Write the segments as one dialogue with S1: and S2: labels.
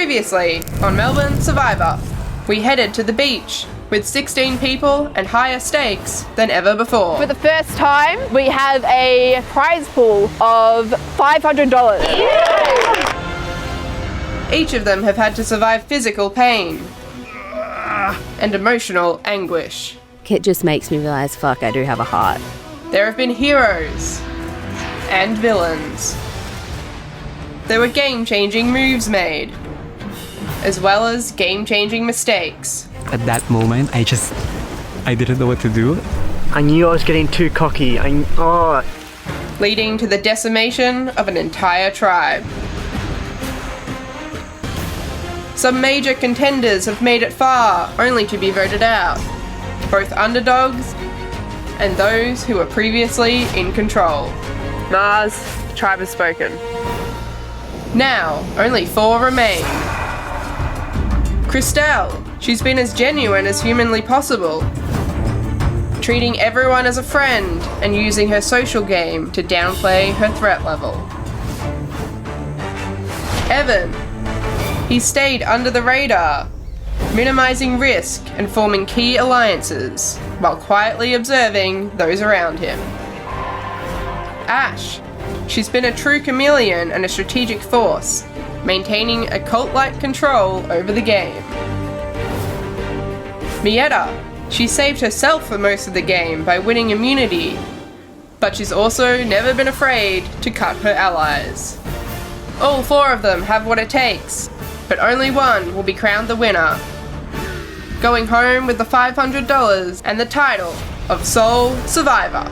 S1: Previously on Melbourne Survivor, we headed to the beach with 16 people and higher stakes than ever before.
S2: For the first time, we have a prize pool of $500.
S1: Each of them have had to survive physical pain and emotional anguish.
S3: It just makes me realise, fuck, I do have a heart.
S1: There have been heroes and villains. There were game-changing moves made, as well as game-changing mistakes.
S4: At that moment, I didn't know what to do.
S5: I knew I was getting too cocky.
S1: Leading to the decimation of an entire tribe. Some major contenders have made it far, only to be voted out. Both underdogs and those who were previously in control.
S2: Mars, the tribe has spoken.
S1: Now, only 4 remain. Christelle, she's been as genuine as humanly possible, treating everyone as a friend and using her social game to downplay her threat level. Evan, he stayed under the radar, minimizing risk and forming key alliances while quietly observing those around him. Ash, she's been a true chameleon and a strategic force, maintaining a cult-like control over the game. Mietta, she saved herself for most of the game by winning immunity, but she's also never been afraid to cut her allies. All 4 of them have what it takes, but only one will be crowned the winner, going home with the $500 and the title of Sole Survivor.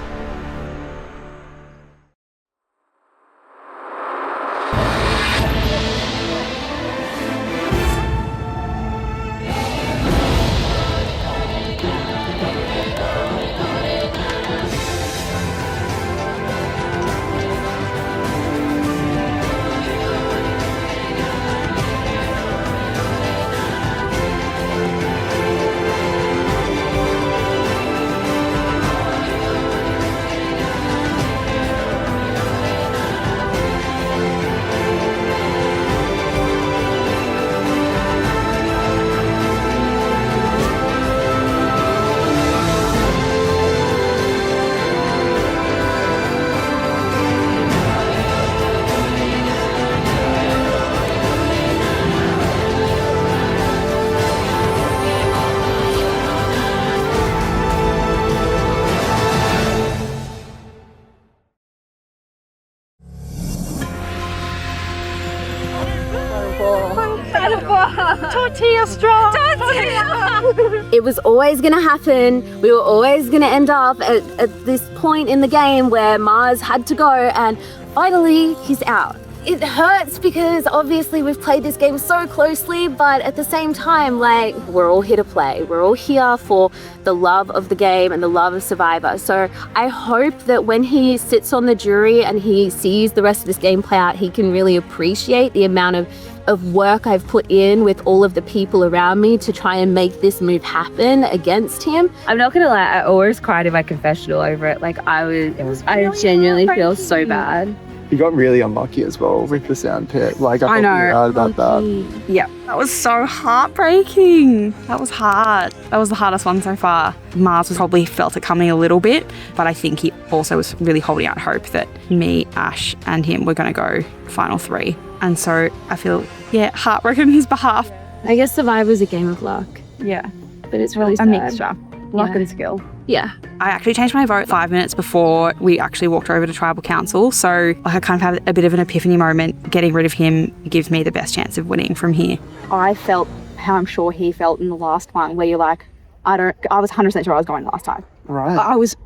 S2: Tortilla straw!
S3: It was always going to happen. We were always going to end up at this point in the game where Mars had to go, and finally he's out. It hurts because obviously we've played this game so closely, but at the same time, like, we're all here to play. We're all here for the love of the game and the love of Survivor. So I hope that when he sits on the jury and he sees the rest of this game play out, he can really appreciate the amount of work I've put in with all of the people around me to try and make this move happen against him.
S6: I'm not gonna lie, I always cried in my confessional over it. Like, I genuinely feel so bad.
S5: You got really unlucky as well with the sound pit. Like, I know. Right about that.
S7: Yeah, that was so heartbreaking. That was hard. That was the hardest one so far. Mars was probably felt it coming a little bit, but I think he also was really holding out hope that me, Ash, and him were going to go final 3. And so I feel, heartbroken on his behalf.
S6: I guess Survivor's a game of luck.
S7: Yeah.
S6: But it's really sad.
S7: A mixture. Luck and skill.
S6: Yeah.
S7: I actually changed my vote 5 minutes before we actually walked over to Tribal Council. So I kind of had a bit of an epiphany moment. Getting rid of him gives me the best chance of winning from here.
S8: I felt how I'm sure he felt in the last one, where you're like, I was 100% sure I was going last time.
S5: Right.
S8: I was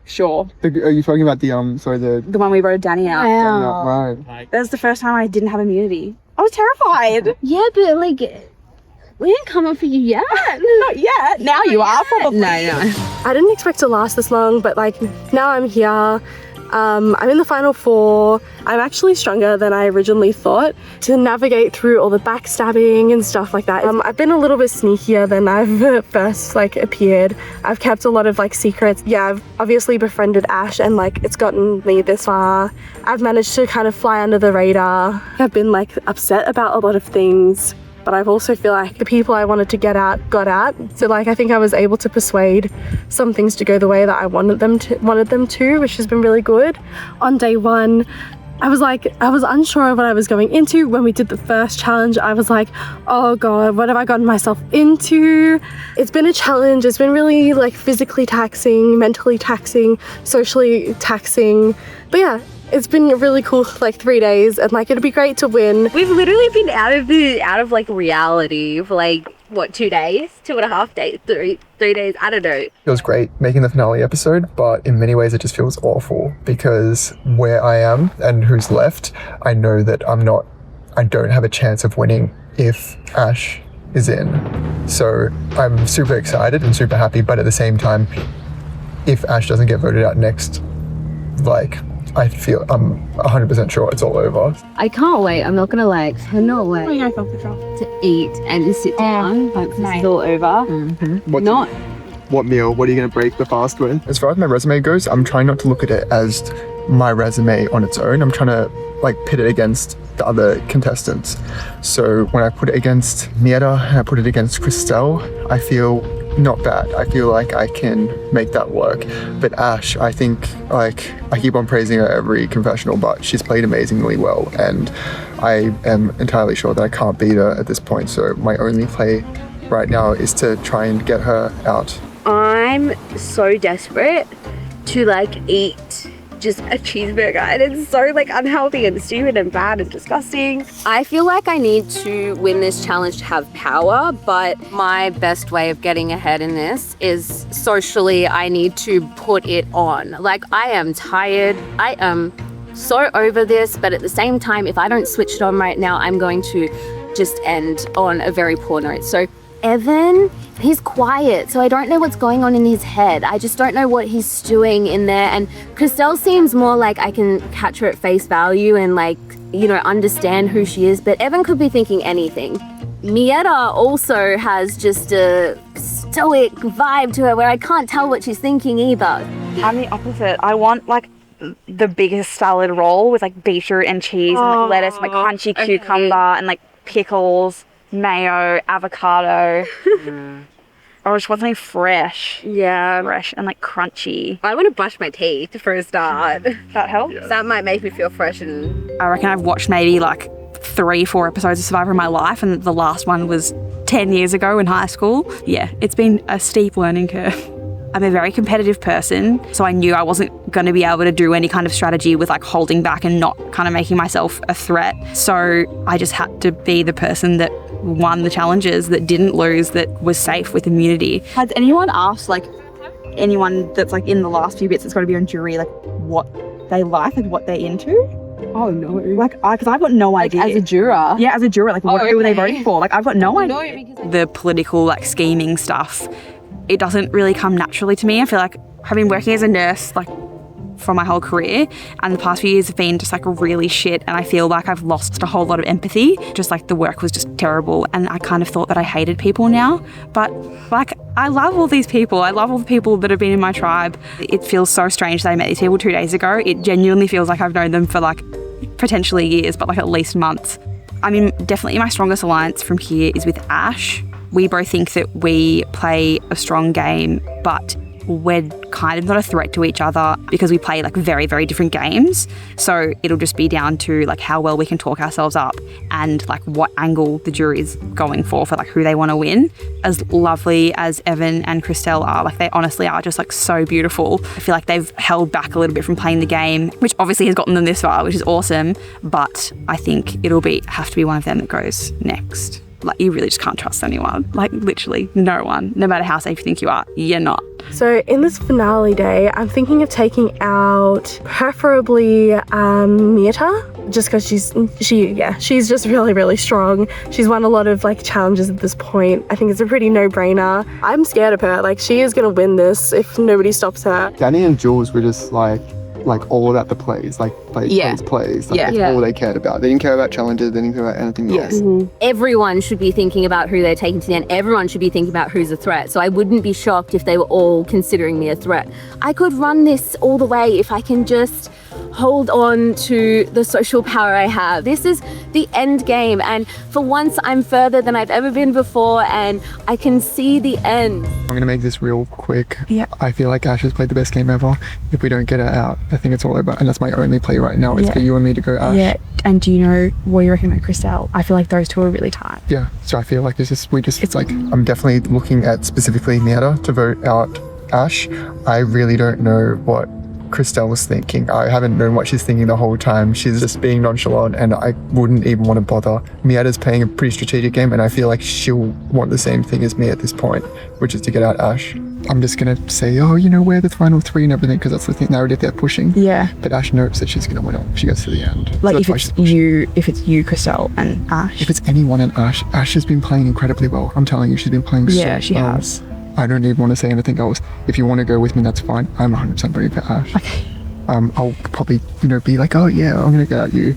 S8: sure.
S5: Are you talking about the
S8: one we rode Danny out?
S5: Right.
S8: That was the first time I didn't have immunity. I was terrified.
S6: Yeah, but like, we didn't come up for you yet.
S8: Not yet. Now you are probably.
S6: No.
S9: I didn't expect to last this long, but like, now I'm here. I'm in the final 4. I'm actually stronger than I originally thought to navigate through all the backstabbing and stuff like that. I've been a little bit sneakier than I've first appeared. I've kept a lot of secrets. Yeah, I've obviously befriended Ash, and it's gotten me this far. I've managed to kind of fly under the radar. I've been upset about a lot of things. but I also feel like the people I wanted to get out got out. So like I think I was able to persuade some things to go the way that I wanted them to, which has been really good. On day 1, I was unsure of what I was going into. When we did the first challenge, I was like, oh God, what have I gotten myself into? It's been a challenge. It's been really like physically taxing, mentally taxing, socially taxing. But yeah, it's been a really cool like 3 days, and like it'd be great to win.
S6: We've literally been out of like reality for like what, 2 days, 2.5 days, 3 days, I don't know.
S5: It was great making the finale episode, but in many ways it just feels awful because where I am and who's left, I know that I don't have a chance of winning if Ash is in. So I'm super excited and super happy, but at the same time, if Ash doesn't get voted out next, like, I'm 100% sure it's all over.
S6: I can't wait. I'm not gonna like, cannot wait to eat and just sit down. Like, this is all over.
S5: What meal? What are you going to break the fast with? As far as my resume goes, I'm trying not to look at it as my resume on its own. I'm trying to like pit it against the other contestants. So when I put it against Mieta and I put it against Christelle, I feel not bad. I feel like I can make that work. But Ash, I think, like, I keep on praising her every confessional, but she's played amazingly well, and I am entirely sure that I can't beat her at this point. So my only play right now is to try and get her out.
S6: I'm so desperate to like eat just a cheeseburger, and it's so like unhealthy and stupid and bad and disgusting.
S3: I feel like I need to win this challenge to have power, but my best way of getting ahead in this is socially, I need to put it on. Like, I am tired. I am so over this, but at the same time, if I don't switch it on right now, I'm going to just end on a very poor note. So Evan, he's quiet, so I don't know what's going on in his head. I just don't know what he's stewing in there. And Christelle seems more like I can catch her at face value and like, you know, understand who she is, but Evan could be thinking anything. Mieta also has just a stoic vibe to her where I can't tell what she's thinking either.
S7: I'm the opposite. I want like the biggest salad roll with like beetroot and cheese and like lettuce, like crunchy cucumber and like pickles, mayo, avocado. I just want something fresh.
S6: Yeah.
S7: Fresh and like crunchy.
S6: I want to brush my teeth for a start.
S7: That helps?
S6: Yeah. That might make me feel fresh. And
S7: I reckon I've watched maybe like 3-4 episodes of Survivor in my life, and the last one was 10 years ago in high school. Yeah, it's been a steep learning curve. I'm a very competitive person, so I knew I wasn't going to be able to do any kind of strategy with like holding back and not kind of making myself a threat. So I just had to be the person that won the challenges, that didn't lose, that was safe with immunity. Has anyone asked like anyone that's like in the last few bits that's got to be on jury, like what they like and what they're into? Oh no. Like, because I've got no idea.
S6: As a juror?
S7: Yeah, as a juror, like who are they voting for? Like I've got no idea. The political like scheming stuff, it doesn't really come naturally to me. I feel like I've been working as a nurse like for my whole career, and the past few years have been just like really shit, and I feel like I've lost a whole lot of empathy. Just like the work was just terrible, and I kind of thought that I hated people now, but like I love all these people. I love all the people that have been in my tribe. It feels so strange that I met these people 2 days ago. It genuinely feels like I've known them for like potentially years, but like at least months. I mean, definitely my strongest alliance from here is with Ash. We both think that we play a strong game, but we're kind of not a threat to each other because we play like very, very different games. So it'll just be down to like how well we can talk ourselves up and like what angle the jury's going for like who they want to win. As lovely as Evan and Christelle are, like they honestly are just like so beautiful. I feel like they've held back a little bit from playing the game, which obviously has gotten them this far, which is awesome. But I think it'll have to be one of them that goes next. Like, you really just can't trust anyone. Like, literally no one. No matter how safe you think you are, you're not.
S9: So in this finale day, I'm thinking of taking out preferably Mieta, just because she's just really, really strong. She's won a lot of like challenges at this point. I think it's a pretty no-brainer. I'm scared of her. Like, she is gonna win this if nobody stops her.
S5: Danny and Jules were just like all about the plays, like plays. Like, that's all they cared about. They didn't care about challenges, they didn't care about anything else.
S3: Mm-hmm. Everyone should be thinking about who they're taking to the end. Everyone should be thinking about who's a threat. So I wouldn't be shocked if they were all considering me a threat. I could run this all the way if I can just hold on to the social power I have. This is the end game, and for once I'm further than I've ever been before, and I can see the end.
S5: I'm gonna make this real quick.
S7: Yeah.
S5: I feel like Ash has played the best game ever. If we don't get her out, I think it's all over. And that's my only play right now. It's for you and me to go Ash.
S7: Yeah. And do you know what you reckon about Christelle? I feel like those two are really tight.
S5: Yeah. So I feel like it's like, I'm definitely looking at specifically Mieta to vote out Ash. I really don't know what Christelle was thinking. I haven't known what she's thinking the whole time. She's just being nonchalant, and I wouldn't even want to bother. Mieta's playing a pretty strategic game, and I feel like she'll want the same thing as me at this point, which is to get out Ash. I'm just gonna say, oh, you know, we're the final three and everything, because that's the narrative they're pushing.
S7: Yeah.
S5: But Ash knows that she's gonna win it if she gets to the end.
S7: Like,
S5: So
S7: if it's you, Christelle, and Ash.
S5: if it's anyone and Ash has been playing incredibly well. I'm telling you, she's been playing so
S7: Yeah, she
S5: well.
S7: has.
S5: I don't even want to say anything else. If you want to go with me, that's fine. I'm 100% voting for Ash.
S7: Okay.
S5: I'll probably, be like, oh yeah, I'm gonna get at you.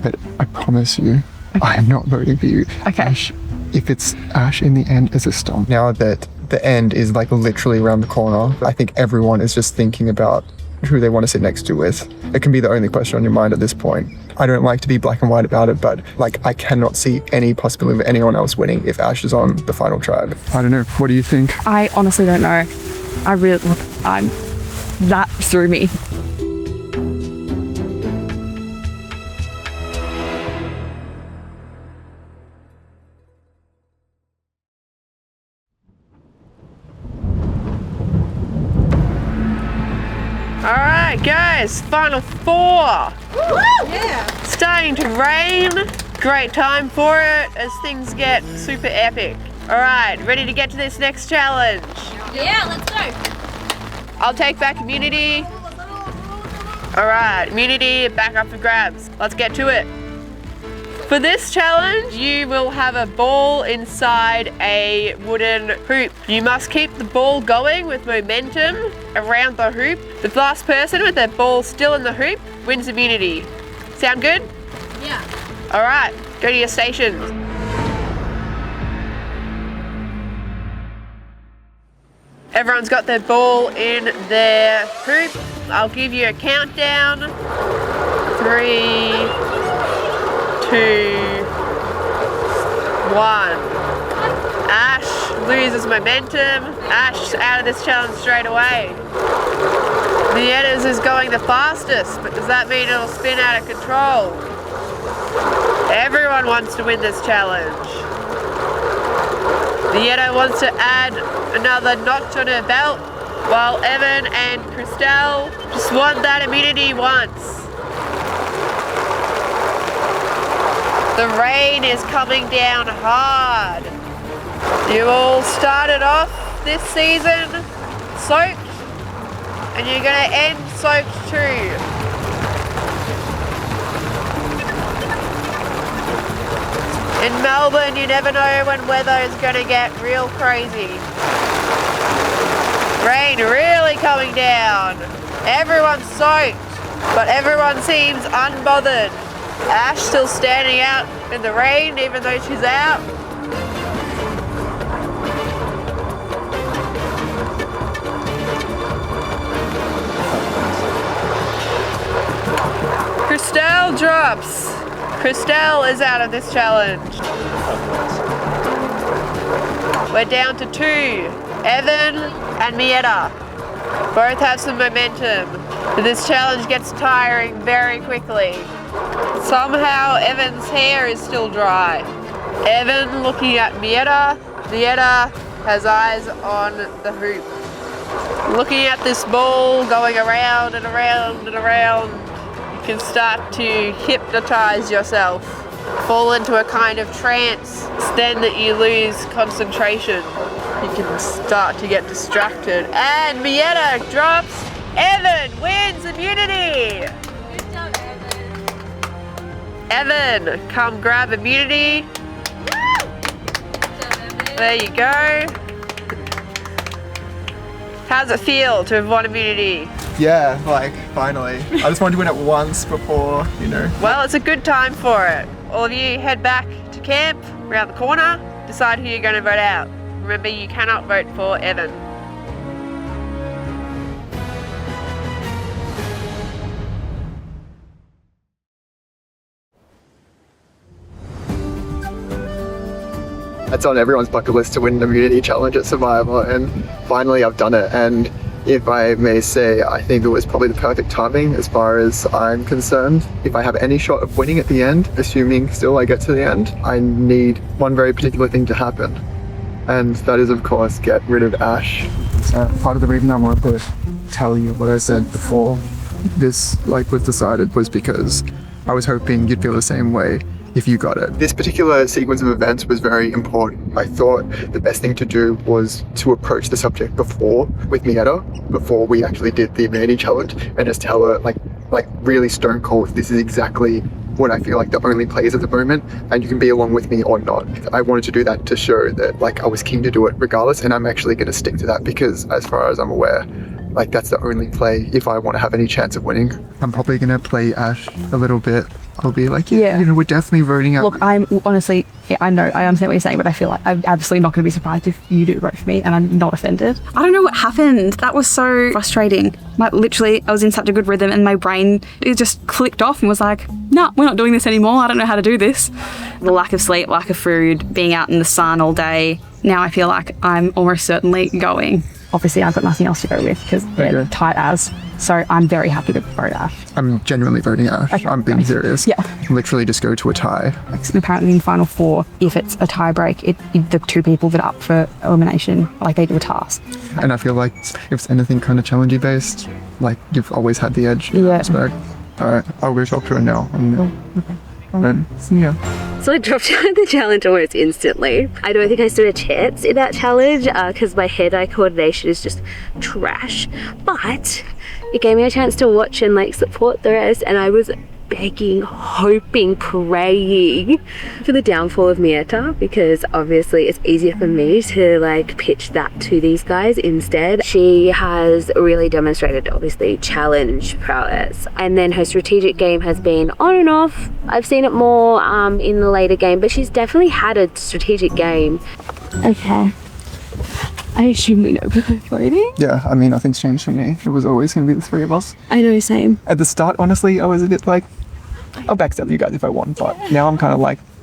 S5: But I promise you, I am not voting for you.
S7: Okay.
S5: Ash, if it's Ash in the end, is a stomp. Now that the end is like literally around the corner, I think everyone is just thinking about who they want to sit next to with. It can be the only question on your mind at this point. I don't like to be black and white about it, but like, I cannot see any possibility of anyone else winning if Ash is on the final tribe. I don't know. What do you think?
S7: I honestly don't know. That threw me.
S1: Alright guys, final four. Starting to rain. Great time for it as things get super epic. Alright, ready to get to this next challenge?
S3: Yeah, let's go.
S1: I'll take back immunity. Alright, immunity back up for grabs. Let's get to it. For this challenge, you will have a ball inside a wooden hoop. You must keep the ball going with momentum around the hoop. The last person with their ball still in the hoop wins immunity. Sound good?
S3: Yeah.
S1: Alright, go to your stations. Everyone's got their ball in their hoop. I'll give you a countdown. 3, 2, 1. Ash loses momentum. Ash out of this challenge straight away. Mieta's is going the fastest, but does that mean it'll spin out of control? Everyone wants to win this challenge. Mieta wants to add another notch on her belt, while Evan and Christelle just want that immunity once. The rain is coming down hard. You all started off this season soaked, and you're gonna end soaked too. In Melbourne, you never know when weather is gonna get real crazy. Rain really coming down. Everyone's soaked, but everyone seems unbothered. Ash still standing out in the rain even though she's out. Christelle drops. Christelle is out of this challenge. We're down to 2. Evan and Mieta both have some momentum, but this challenge gets tiring very quickly. Somehow Evan's hair is still dry. Evan looking at Mieta. Mieta has eyes on the hoop. Looking at this ball going around and around and around, you can start to hypnotize yourself. Fall into a kind of trance. It's then that you lose concentration. You can start to get distracted. And Mieta drops. Evan wins immunity.
S3: Good job, Evan.
S1: Evan, come grab immunity.
S3: Good job, Evan.
S1: There you go. How's it feel to have won immunity?
S5: Yeah, like, finally. I just wanted to win it once before,
S1: Well, it's a good time for it. All of you head back to camp around the corner, decide who you're going to vote out. Remember, you cannot vote for Evan.
S5: It's on everyone's bucket list to win an immunity challenge at Survivor, and finally I've done it. And if I may say, I think it was probably the perfect timing as far as I'm concerned. If I have any shot of winning at the end, assuming still I get to the end, I need one very particular thing to happen. And that is, of course, get rid of Ash. Part of the reason I wanted to tell you what I said before this was decided was because I was hoping you'd feel the same way if you got it. This particular sequence of events was very important. I thought the best thing to do was to approach the subject before with Mietta, before we actually did the immunity challenge, and just tell her like really stone cold, this is exactly what I feel like the only play is at the moment, and you can be along with me or not. I wanted to do that to show that I was keen to do it regardless, and I'm actually going to stick to that because as far as I'm aware, that's the only play if I want to have any chance of winning. I'm probably going to play Ash a little bit. I'll be like, we're definitely voting out.
S7: Look, I'm honestly, I know, I understand what you're saying, but I feel like I'm absolutely not going to be surprised if you do vote for me, and I'm not offended. I don't know what happened. That was so frustrating. Literally, I was in such a good rhythm, and my brain, it just clicked off and was like, no, we're not doing this anymore. I don't know how to do this. The lack of sleep, lack of food, being out in the sun all day. Now I feel like I'm almost certainly going. Obviously, I've got nothing else to go with because they're tight as. So I'm very happy to vote Ash.
S5: I'm genuinely voting Ash. Okay, I'm being serious.
S7: Yeah.
S5: Literally just go to a tie.
S7: Apparently in Final Four, if it's a tie break, the two people that are up for elimination, they do a task.
S5: And I feel like if it's anything kind of challenging based, you've always had the edge.
S7: Yeah.
S5: So, alright, I'll go talk to her now.
S6: So I dropped out of the challenge almost instantly. I don't think I stood a chance in that challenge because my hand-eye coordination is just trash. But it gave me a chance to watch and support the rest, and I was begging, hoping, praying for the downfall of Mietta, because obviously it's easier for me to pitch that to these guys instead. She has really demonstrated obviously challenge prowess, and then her strategic game has been on and off. I've seen it more in the later game, but she's definitely had a strategic game. Okay. I assume we know people voting.
S5: Yeah, I mean, nothing's changed for me. It was always going to be the three of us.
S6: I know, same.
S5: At the start, honestly, I was a bit I'll backstab you guys if I want, but now I'm kind of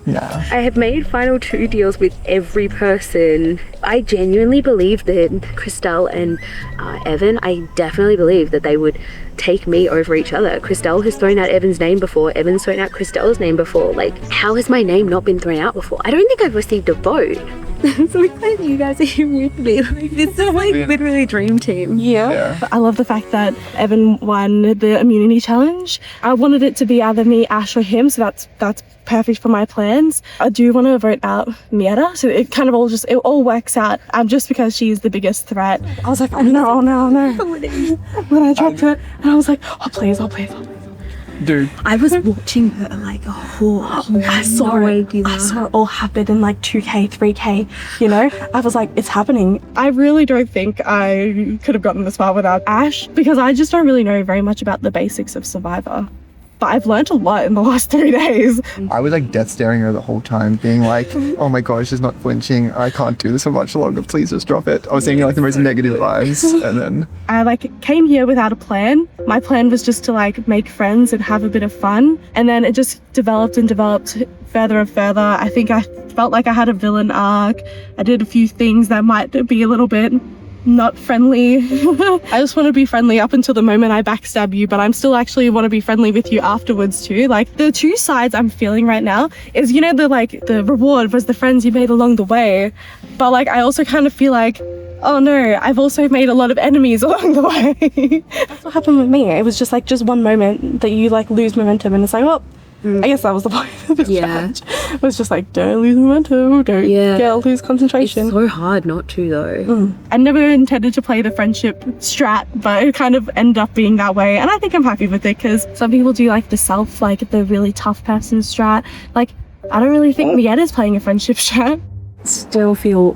S5: nah.
S6: I have made final 2 deals with every person. I genuinely believe that Christelle and Evan, I definitely believe that they would take me over each other. Christelle has thrown out Evan's name before. Evan's thrown out Christelle's name before. How has my name not been thrown out before? I don't think I've received a vote. So glad you guys are here with me. This is literally dream team.
S9: Yeah. I love the fact that Evan won the immunity challenge. I wanted it to be either me, Ash, or him, so that's perfect for my plans. I do want to vote out Mietta, so it kind of all works out. Just because she's the biggest threat. I was like, oh no. When I dropped it, and I was like, oh please.
S5: Dude,
S9: I was watching her like a hawk. I saw it all happen in 2K, 3K, I was like, it's happening. I really don't think I could have gotten this far without Ash, because I just don't really know very much about the basics of Survivor. But I've learned a lot in the last 3 days.
S5: I was death staring her the whole time, being oh my gosh, she's not flinching. I can't do this for much longer. Please just drop it. I was saying the most negative vibes, and then
S9: I came here without a plan. My plan was just to make friends and have a bit of fun, and then it just developed further and further. I think I felt like I had a villain arc. I did a few things that might be a little bit not friendly. I just want to be friendly up until the moment I backstab you, but I'm still actually want to be friendly with you afterwards too. The two sides I'm feeling right now is, the reward was the friends you made along the way, but I also kind of feel oh no, I've also made a lot of enemies along the way. That's what happened with me. It was just just one moment that you lose momentum, and it's well, I guess that was the point of this challenge. It was just don't lose momentum, don't lose concentration.
S6: It's so hard not to though.
S9: I never intended to play the friendship strat, but it kind of ended up being that way, and I think I'm happy with it, because some people do the self, the really tough person strat. I don't really think Mietta's playing a friendship strat.
S7: Still feel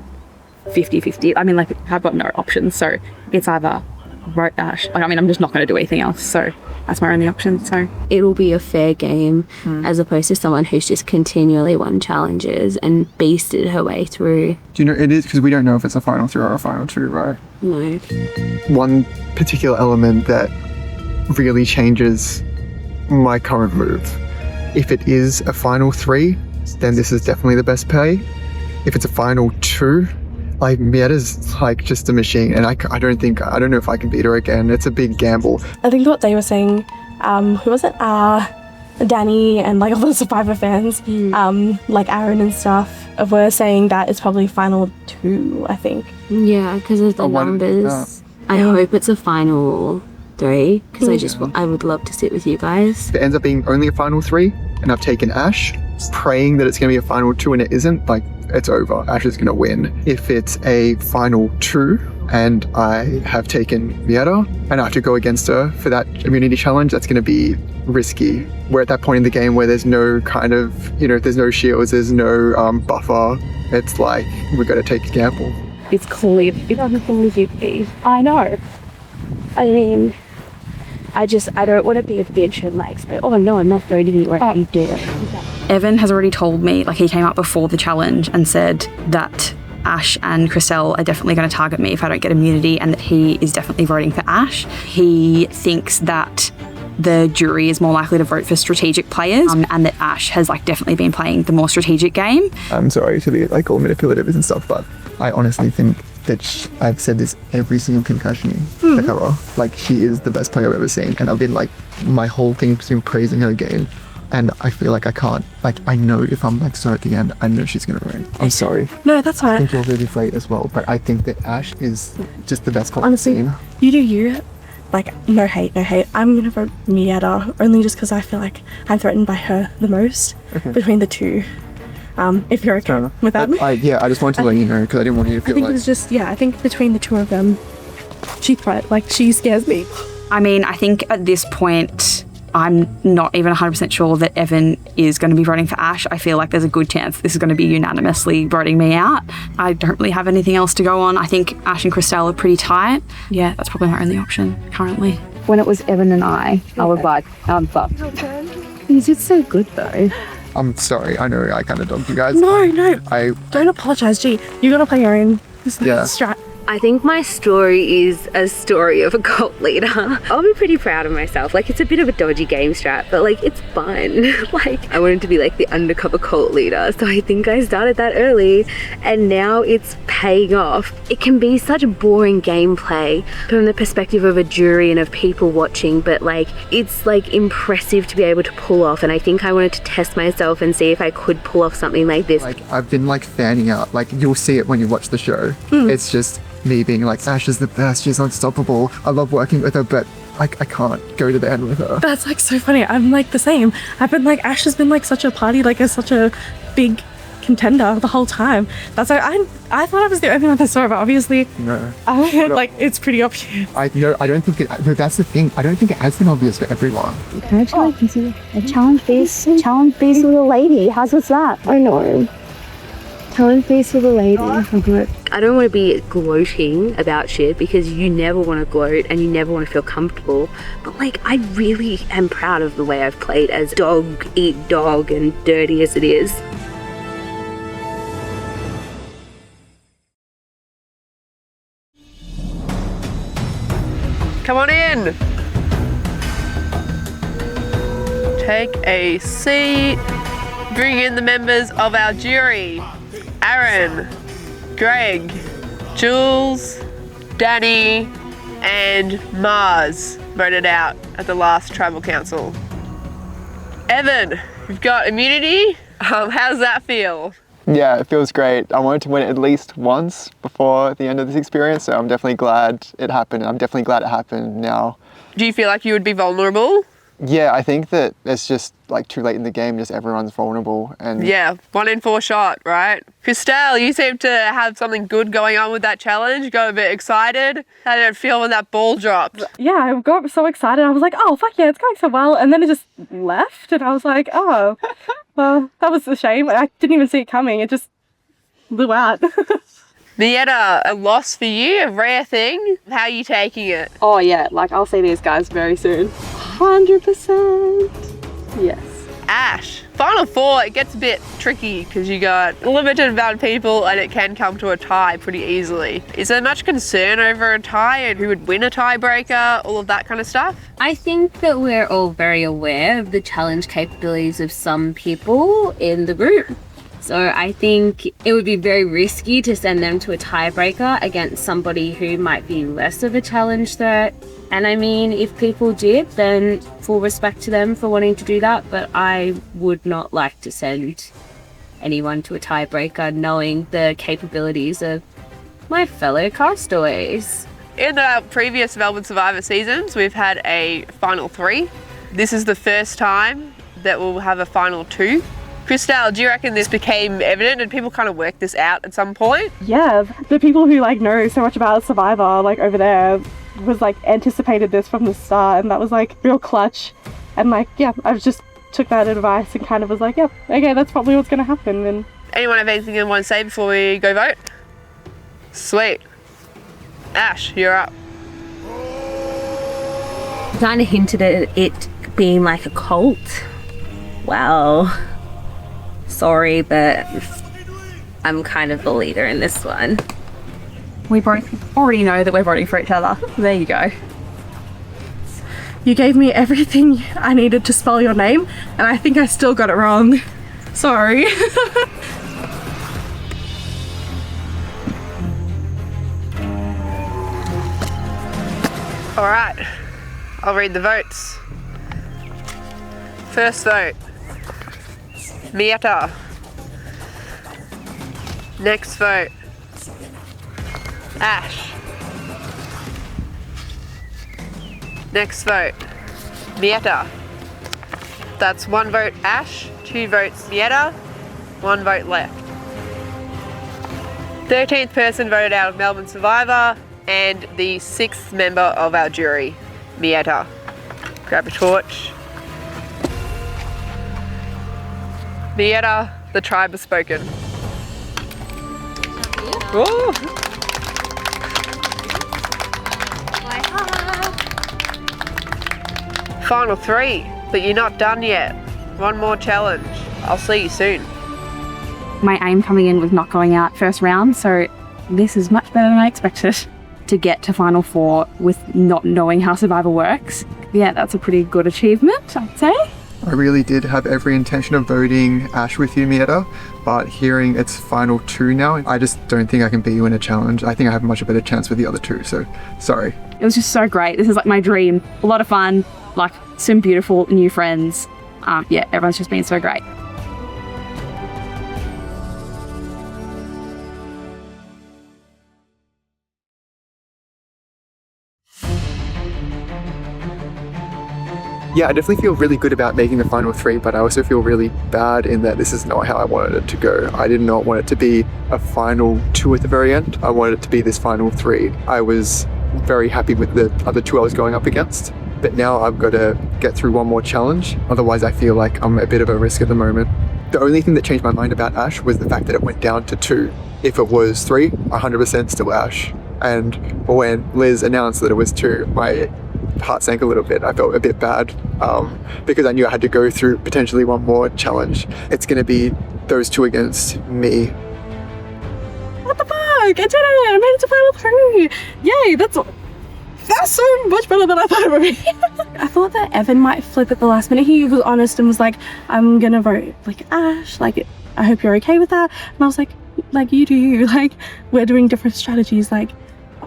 S7: 50-50. I mean, I've got no options, so it's either vote Ash. I'm just not going to do anything else, so that's my only option. So
S3: it'll be a fair game, as opposed to someone who's just continually won challenges and beasted her way through.
S5: Do you know it is, because we don't know if it's a final 3 or a final 2, right?
S3: No.
S5: One particular element that really changes my current move. If it is a final 3, then this is definitely the best play. if it's a final 2, like Mietta's like just a machine, and I don't know if I can beat her again. It's a big gamble.
S9: I think what they were saying, who was it? Danny and like all the Survivor fans, like Aaron and stuff, were saying that it's probably final 2, I think.
S6: Yeah, because of the numbers. I hope it's a final 3, because I would love to sit with you guys.
S5: If it ends up being only a final 3, and I've taken Ash, praying that it's going to be a final 2 and it isn't, like, it's over. Ash is going to win. If it's a final 2 and I have taken Mietta and I have to go against her for that immunity challenge, that's going to be risky. We're at that point in the game where there's no kind of, there's no shields, there's no buffer. It's like, we've got to take a gamble.
S6: It's clear. It doesn't believe you. I know. I mean, I don't want to be a bitch and like say, oh no, I'm not going anywhere. You do it.
S7: Evan has already told me, like he came up before the challenge and said that Ash and Christelle are definitely going to target me if I don't get immunity, and that he is definitely voting for Ash. He thinks that the jury is more likely to vote for strategic players, and that Ash has like definitely been playing the more strategic game.
S5: I'm sorry to be like all manipulative and stuff, but I honestly think that I've said this every single concussion to her. Like, she is the best player I've ever seen, and I've been like, my whole thing has been praising her game, and I feel like I can't, like, I know if I'm like so at the end, I know she's gonna win. I'm sorry.
S9: No, that's fine.
S5: I think you're really great as well, but I think that Ash is just the best player
S9: Honestly,
S5: I've seen.
S9: You do you. Like, no hate. I'm gonna vote Mietta, only just because I feel like I'm threatened by her the most between the 2. If you're okay with that.
S5: I just wanted to let you know, because I didn't want you to feel like...
S9: I think it was just, I think between the 2 of them, she scares me.
S7: I mean, I think at this point, I'm not even 100% sure that Evan is going to be voting for Ash. I feel like there's a good chance this is going to be unanimously voting me out. I don't really have anything else to go on. I think Ash and Christelle are pretty tight. Yeah, that's probably my only option currently.
S8: When it was Evan and I was like, I'm fucked.
S6: You did so good though.
S5: I'm sorry, I know I kind of dogged you guys.
S9: No.
S5: I
S9: don't apologize. Gee, you gotta play your own strat.
S6: I think my story is a story of a cult leader. I'll be pretty proud of myself. Like, it's a bit of a dodgy game strat, but like, it's fun. Like, I wanted to be like the undercover cult leader, so I think I started that early, and now it's paying off. It can be such boring gameplay from the perspective of a jury and of people watching, but like, it's like impressive to be able to pull off, and I think I wanted to test myself and see if I could pull off something like this.
S5: Like, I've been like fanning out, like you'll see it when you watch the show. It's just me being like, Ash is the best, she's unstoppable, I love working with her, but like I can't go to the end with her.
S9: That's like so funny. I'm like the same. I've been like, Ash has been like such a party, like such a big contender the whole time. That's like, I thought I was the only one that saw it, but obviously
S5: no.
S9: Like, it's pretty obvious.
S5: I don't think it, no, that's the thing, I don't think it has been obvious for everyone.
S8: Can I actually consider a challenge based with a lady? How's that?
S6: I know. Challenge based with a lady. I don't want to be gloating about shit, because you never want to gloat and you never want to feel comfortable, but like, I really am proud of the way I've played, as dog eat dog and dirty as it is.
S1: Come on in. Take a seat. Bring in the members of our jury. Aaron, Greg, Jules, Danny, and Mars voted out at the last tribal council. Evan, you've got immunity. How does that feel?
S5: Yeah, it feels great. I wanted to win it at least once before the end of this experience, so I'm definitely glad it happened. I'm definitely glad it happened now.
S1: Do you feel like you would be vulnerable?
S5: Yeah, I think that it's just like too late in the game, just everyone's vulnerable. And
S1: yeah, 1 in 4 shot, right? Christelle, you seem to have something good going on with that challenge. Got a bit excited. How did it feel when that ball dropped?
S9: Yeah, I got so excited. I was like, oh, fuck yeah, it's going so well. And then it just left, and I was like, oh, well, that was a shame. I didn't even see it coming. It just blew out.
S1: Mietta, a loss for you, a rare thing. How are you taking it?
S8: Oh yeah, like I'll see these guys very soon. 100%. Yes.
S1: Ash, final 4, it gets a bit tricky because you got a limited amount of people and it can come to a tie pretty easily. Is there much concern over a tie and who would win a tiebreaker, all of that kind of stuff?
S6: I think that we're all very aware of the challenge capabilities of some people in the group. So I think it would be very risky to send them to a tiebreaker against somebody who might be less of a challenge threat. And I mean, if people did, then full respect to them for wanting to do that, but I would not like to send anyone to a tiebreaker knowing the capabilities of my fellow castaways.
S1: In the previous Melbourne Survivor seasons, we've had a final 3. This is the first time that we'll have a final 2. Christelle, do you reckon this became evident? Did people kind of work this out at some point?
S9: Yeah, the people who like know so much about Survivor, like over there, was like anticipated this from the start, and that was like real clutch. And like, yeah, I just took that advice and kind of was like, yeah, okay, that's probably what's gonna happen. And
S1: anyone have anything they want to say before we go vote? Sweet. Ash, you're up.
S6: Kind of hinted at it being like a cult. Well, sorry, but I'm kind of the leader in this one.
S7: We both already know that we're voting for each other. There you go.
S9: you gave me everything I needed to spell your name, and I think I still got it wrong. Sorry.
S1: All right, I'll read the votes. First vote, Mieta. Next vote, Ash. Next vote, Mieta. That's 1 vote Ash, 2 votes Mieta, 1 vote left. 13th person voted out of Melbourne Survivor, and the 6th member of our jury, Mieta. Grab a torch. Mieta, the tribe has spoken. Ooh. Final 3, but you're not done yet. 1 more challenge. I'll see you soon.
S7: My aim coming in was not going out first round, so this is much better than I expected. To get to Final 4 with not knowing how Survivor works, yeah, that's a pretty good achievement, I'd say.
S5: I really did have every intention of voting Ash with you, Mieta, but hearing it's Final 2 now, I just don't think I can beat you in a challenge. I think I have a much better chance with the other 2, so sorry.
S7: It was just so great. This is like my dream. A lot of fun, like some beautiful new friends. Yeah, everyone's just been so great.
S5: Yeah, I definitely feel really good about making the Final 3, but I also feel really bad in that this is not how I wanted it to go. I did not want it to be a Final 2 at the very end. I wanted it to be this Final 3. I was very happy with the other 2 I was going up against, but now I've got to get through 1 more challenge. Otherwise, I feel like I'm a bit of a risk at the moment. The only thing that changed my mind about Ash was the fact that it went down to 2. If it was 3, 100% still Ash. And when Liz announced that it was 2, my heart sank a little bit. I felt a bit bad because I knew I had to go through potentially 1 more challenge. It's going to be those 2 against me.
S9: What the fuck? I did it! I made it to Final 3! Yay! That's so much better than I thought it would be. I thought that Evan might flip at the last minute. He was honest and was like, I'm gonna vote like Ash, like I hope you're okay with that. And I was like you do you, like we're doing different strategies, like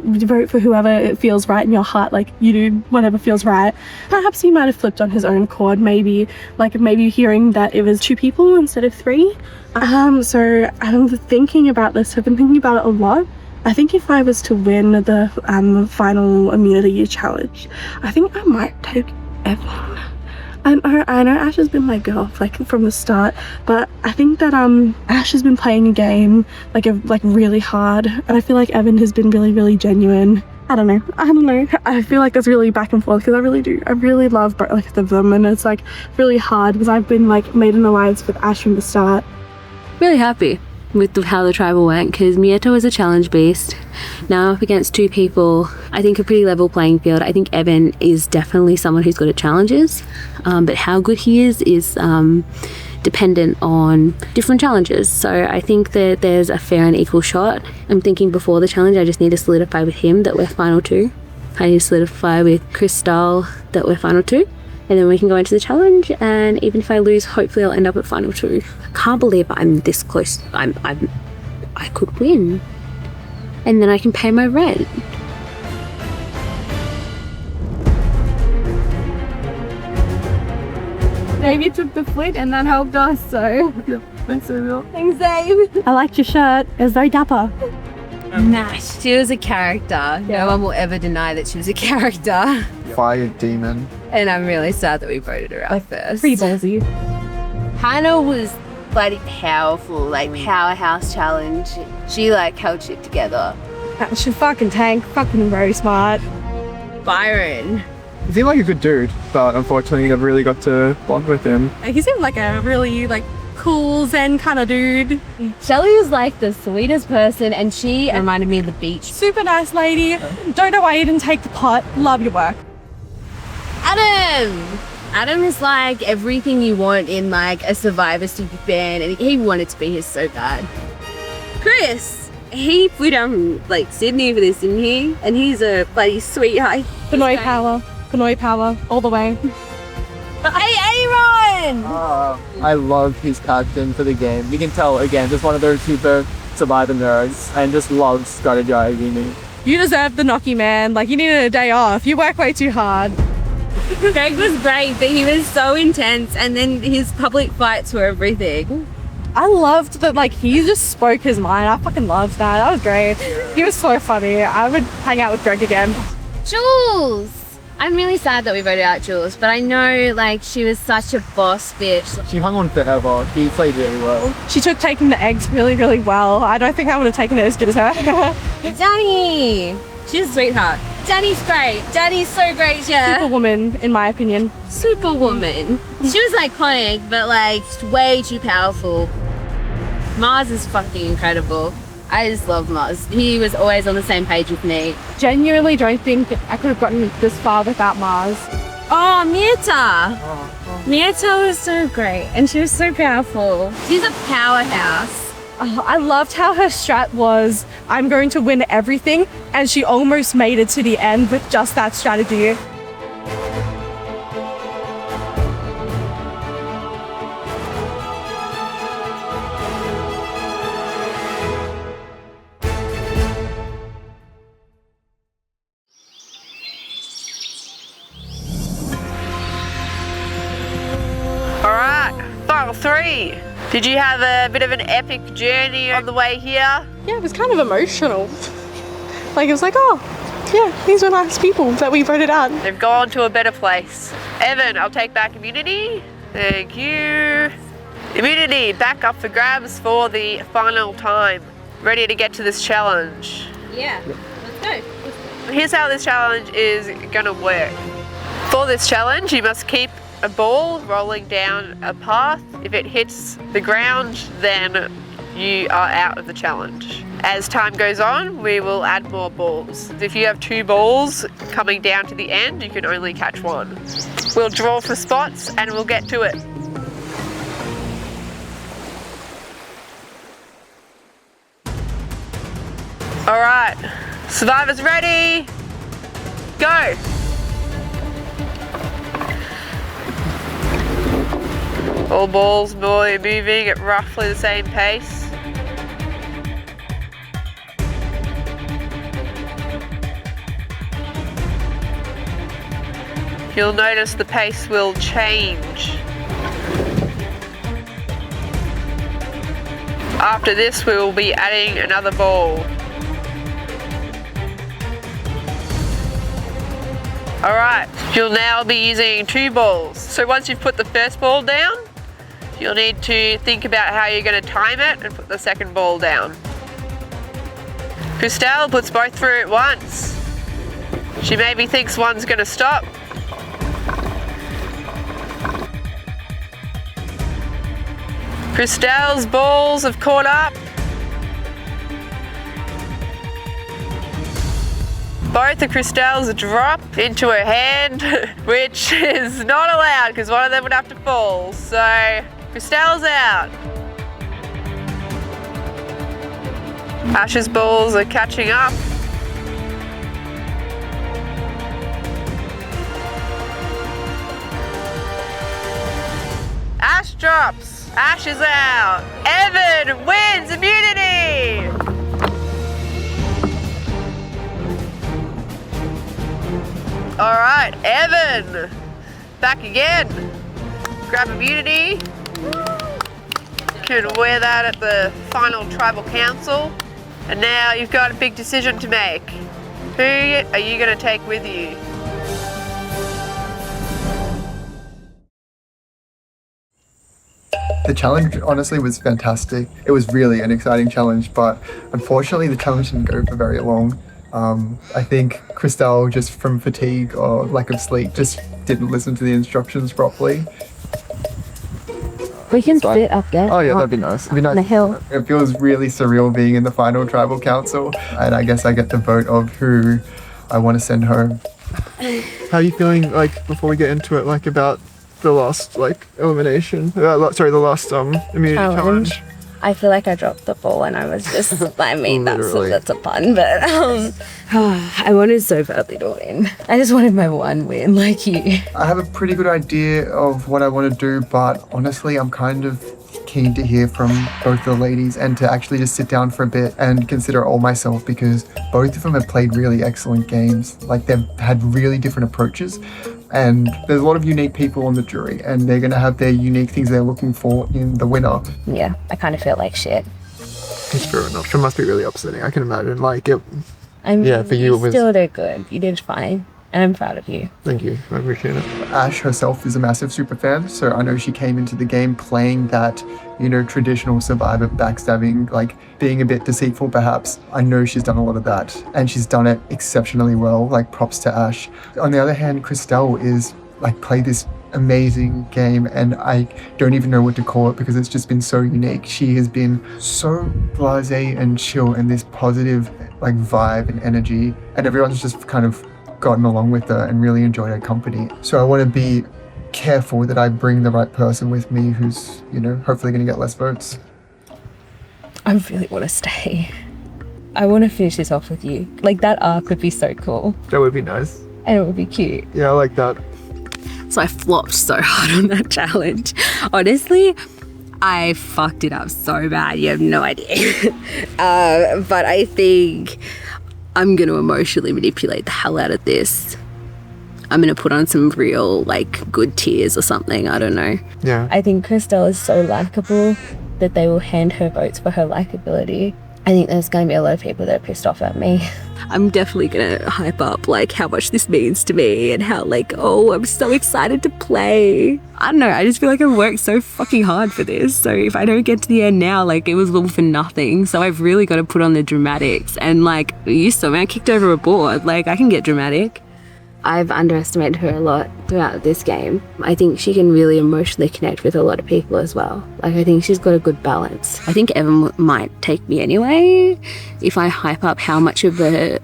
S9: vote for whoever it feels right in your heart, like you do whatever feels right. Perhaps he might have flipped on his own accord, maybe hearing that it was 2 people instead of 3. So I'm thinking about this. I've been thinking about it a lot. I think if I was to win the final immunity challenge, I think I might take Evan. I know Ash has been my girl like from the start, but I think that Ash has been playing a game like really hard, and I feel like Evan has been really, really genuine. I don't know. I feel like there's really back and forth because I really love both of them, and it's like really hard because I've been like made an alliance with Ash from the start.
S6: Really happy with how the tribal went because Mieta was a challenge beast. Now up against 2 people, I think a pretty level playing field. I think Evan is definitely someone who's good at challenges, but how good he is dependent on different challenges. So I think that there's a fair and equal shot. I'm thinking before the challenge, I just need to solidify with him that we're Final 2. I need to solidify with Christelle that we're Final 2. and then we can go into the challenge, and even if I lose, hopefully I'll end up at final 2. I can't believe I'm this close. I could win, and then I can pay my rent.
S9: Davey took the flit and that helped us, so. Thanks, Dave.
S8: I liked your shirt. It was very dapper.
S10: Nah, she was a character. No one will ever deny that she was a character.
S5: Fire demon.
S10: And I'm really sad that we voted her out first.
S8: Pretty ballsy.
S10: Hannah was bloody powerful, like powerhouse challenge. She like held shit together.
S8: She fucking tank. Fucking very smart.
S10: Byron.
S5: He seemed like a good dude, but unfortunately I never really got to bond with him.
S9: He seemed like a really cool zen kind of dude.
S10: Shelly was like the sweetest person, and she reminded me of the beach.
S9: Super nice lady. Don't know why you didn't take the pot. Love your work.
S10: Adam is like everything you want in like a Survivor super fan, and he wanted to be here so bad. Chris, he flew down from like Sydney for this, didn't he? And he's a bloody sweetheart.
S9: Pinoy power, all the way.
S10: Hey, Aaron!
S5: I love his captain for the game. You can tell, again, just one of those super Survivor nerds and just loves strategizing.
S9: You deserve the knocky, man. Like, you needed a day off. You work way too hard.
S10: Greg was great, but he was so intense, and then his public fights were everything.
S9: I loved that, he just spoke his mind. I fucking loved that. That was great. He was so funny. I would hang out with Greg again.
S10: Jules! I'm really sad that we voted out Jules, but I know, she was such a boss bitch.
S5: She hung on forever. He played really well.
S9: She took taking the eggs really, really well. I don't think I would have taken it as good as her.
S10: Danny! She's a sweetheart. Danny's great. Danny's so great, yeah.
S9: Superwoman, in my opinion.
S10: Superwoman. She was iconic, but way too powerful. Mars is fucking incredible. I just love Mars. He was always on the same page with me.
S9: Genuinely don't think I could have gotten this far without Mars.
S10: Oh, Mirta! Mirta was so great, and she was so powerful. She's a powerhouse.
S9: I loved how her strat was, I'm going to win everything, and she almost made it to the end with just that strategy.
S1: Final 3. Did you have a bit of an epic journey on the way here?
S9: Yeah, it was kind of emotional. It was oh, yeah, these were nice people that we voted out.
S1: They've gone to a better place. Evan, I'll take back immunity. Thank you. Immunity back up for grabs for the final time. Ready to get to this challenge?
S10: Yeah, let's go.
S1: Here's how this challenge is gonna work. For this challenge, you must keep a ball rolling down a path. If it hits the ground, then you are out of the challenge. As time goes on, we will add more balls. If you have 2 balls coming down to the end, you can only catch 1. We'll draw for spots and we'll get to it. All right, survivors ready? Go. All balls moving at roughly the same pace. You'll notice the pace will change. After this, we will be adding another ball. Alright, you'll now be using 2 balls. So once you've put the first ball down, you'll need to think about how you're going to time it and put the second ball down. Christelle puts both through at once. She maybe thinks one's going to stop. Christelle's balls have caught up. Both of Christelle's drop into her hand, which is not allowed because one of them would have to fall. So Christelle's out. Ash's balls are catching up. drops. Ash is out. Evan wins immunity. All right, Evan, back again. Grab immunity. Can wear that at the final tribal council. And now you've got a big decision to make. Who are you going to take with you?
S5: The challenge honestly was fantastic. It was really an exciting challenge, but unfortunately the challenge didn't go for very long. I think Christelle, just from fatigue or lack of sleep, just didn't listen to the instructions properly.
S6: We can sit up there.
S5: Oh yeah, that'd be nice. It'd be nice.
S6: On the hill.
S5: It feels really surreal being in the final tribal council, and I guess I get the vote of who I want to send home. How are you feeling, like, before we get into it, like, about the last, like, elimination? The last immunity challenge.
S6: I feel like I dropped the ball and I was just, I mean, that's a pun, but I wanted so badly to win. I just wanted my one win, like you.
S5: I have a pretty good idea of what I want to do, but honestly, I'm kind of keen to hear from both the ladies and to actually just sit down for a bit and consider all myself, because both of them have played really excellent games. Like, they've had really different approaches. And there's a lot of unique people on the jury, and they're going to have their unique things they're looking for in the winner.
S6: Yeah, I kind of feel like shit.
S5: It's fair enough. It must be really upsetting. I can imagine. Like, it.
S6: I mean,
S5: yeah, for you it was.
S6: Still did good. You did fine, and I'm proud of you.
S5: Thank you. I appreciate it. Ash herself is a massive super fan, so I know she came into the game playing that, traditional survivor backstabbing, like being a bit deceitful perhaps. I know she's done a lot of that, and she's done it exceptionally well. Like, props to Ash. On the other hand, Christelle is like played this amazing game, and I don't even know what to call it because it's just been so unique. She has been so blasé and chill and this positive like vibe and energy, and everyone's just kind of gotten along with her and really enjoyed her company. So I want to be careful that I bring the right person with me who's, hopefully going to get less votes.
S6: I really want to stay. I want to finish this off with you. Like, that arc would be so cool.
S5: That would be nice.
S6: And it would be cute.
S5: Yeah, I like that.
S10: So I flopped so hard on that challenge. Honestly, I fucked it up so bad. You have no idea. But I think I'm going to emotionally manipulate the hell out of this. I'm going to put on some real, good tears or something. I don't know.
S5: Yeah.
S6: I think Christelle is so likable that they will hand her votes for her likability. I think there's going to be a lot of people that are pissed off at me.
S10: I'm definitely going to hype up, how much this means to me and how, I'm so excited to play. I don't know. I just feel like I've worked so fucking hard for this. So if I don't get to the end now, it was all for nothing. So I've really got to put on the dramatics. And, you saw me, I kicked over a board. I can get dramatic.
S6: I've underestimated her a lot throughout this game. I think she can really emotionally connect with a lot of people as well. I think she's got a good balance.
S10: I think Evan might take me anyway if I hype up how much of a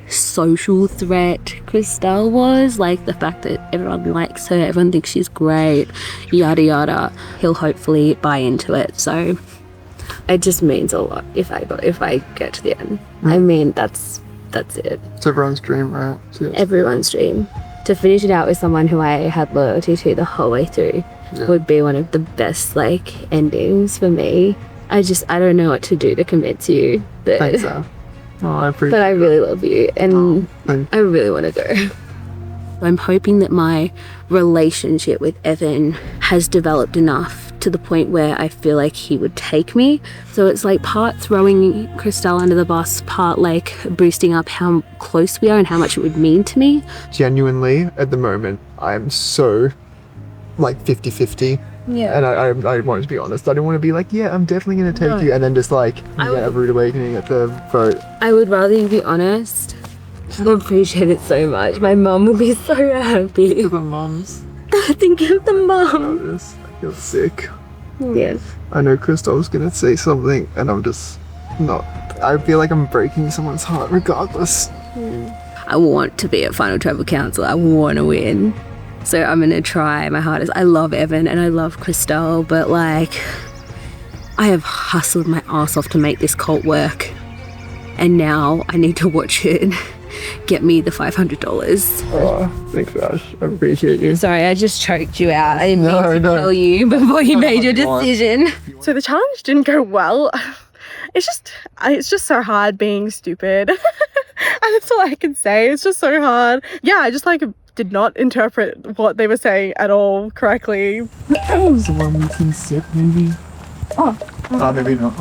S10: social threat Christelle was. The fact that everyone likes her, everyone thinks she's great, yada yada. He'll hopefully buy into it. So
S6: it just means a lot if I get to the end. I mean, that's it.
S5: It's everyone's dream, right? So
S6: everyone's dream. To finish it out with someone who I had loyalty to the whole way through would be one of the best endings for me. I don't know what to do to convince you that.
S5: Thanks, Al. Oh, I appreciate
S6: But I really love you, and I really want to go.
S10: I'm hoping that my relationship with Evan has developed enough to the point where I feel like he would take me. So it's part throwing Christelle under the bus, part boosting up how close we are and how much it would mean to me.
S5: Genuinely, at the moment, I'm so 50-50.
S6: Yeah.
S5: And I want to be honest. I don't want to be yeah, I'm definitely going to take you, and then just a rude awakening at the vote.
S6: I would rather you be honest. I appreciate it so much. My mum would be so happy.
S5: Think of the mums.
S6: Think of the mums.
S5: I feel sick.
S6: Yes.
S5: I know Christelle's going to say something, and I'm just not. I feel like I'm breaking someone's heart regardless.
S10: I want to be at Final Tribal Council. I want to win. So I'm going to try my hardest. I love Evan and I love Christelle, but I have hustled my ass off to make this cult work. And now I need to watch it
S6: get me the $500.
S5: Oh, thanks, Ash. I appreciate you.
S6: Sorry, I just choked you out. I didn't mean to kill you before you made your decision.
S9: So the challenge didn't go well. It's just so hard being stupid. And that's all I can say. It's just so hard. Yeah, I just like did not interpret what they were saying at all correctly.
S5: Is the one we can sit, maybe?
S9: Oh,
S5: maybe not.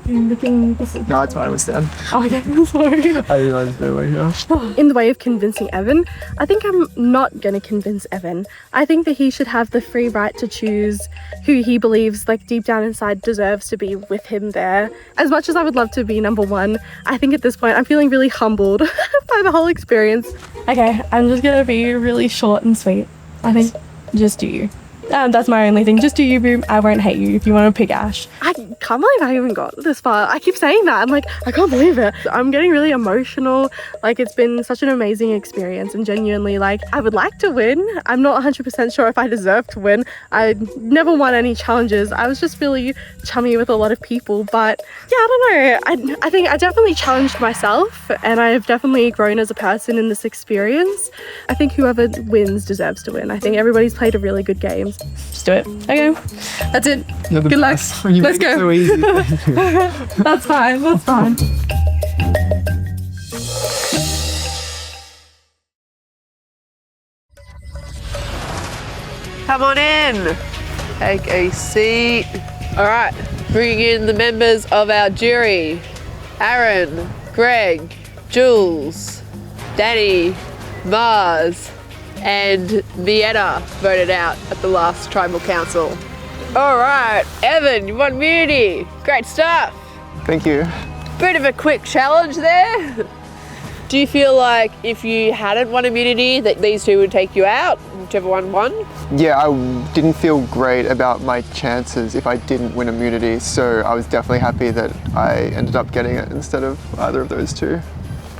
S9: Looking.
S5: No, it's fine. We're stand.
S9: Oh, okay. Sorry.
S5: I didn't know there's no way here.
S9: In the way of convincing Evan, I think I'm not going to convince Evan. I think that he should have the free right to choose who he believes, like deep down inside, deserves to be with him there. As much as I would love to be number one, I think at this point I'm feeling really humbled by the whole experience. Okay, I'm just going to be really short and sweet. I think just do you. That's my only thing. Just do you, boom. I won't hate you if you want to pick Ash. I can't believe I even got this far. I keep saying that. I'm like, I can't believe it. I'm getting really emotional. Like, it's been such an amazing experience, and genuinely, like, I would like to win. I'm not 100% sure if I deserve to win. I never won any challenges. I was just really chummy with a lot of people, but yeah, I don't know. I think I definitely challenged myself, and I've definitely grown as a person in this experience. I think whoever wins deserves to win. I think everybody's played a really good game. Just do it. Okay, that's it. Good luck. Let's go.
S5: So easy.
S9: That's fine. That's fine.
S1: Come on in. Take a seat. All right, bring in the members of our jury. Aaron, Greg, Jules, Danny, Mars, and Vienna voted out at the last tribal council. All right, Evan, you won immunity. Great stuff.
S5: Thank you.
S1: Bit of a quick challenge there. Do you feel like if you hadn't won immunity that these two would take you out, whichever one won?
S5: Yeah, I didn't feel great about my chances if I didn't win immunity, so I was definitely happy that I ended up getting it instead of either of those two.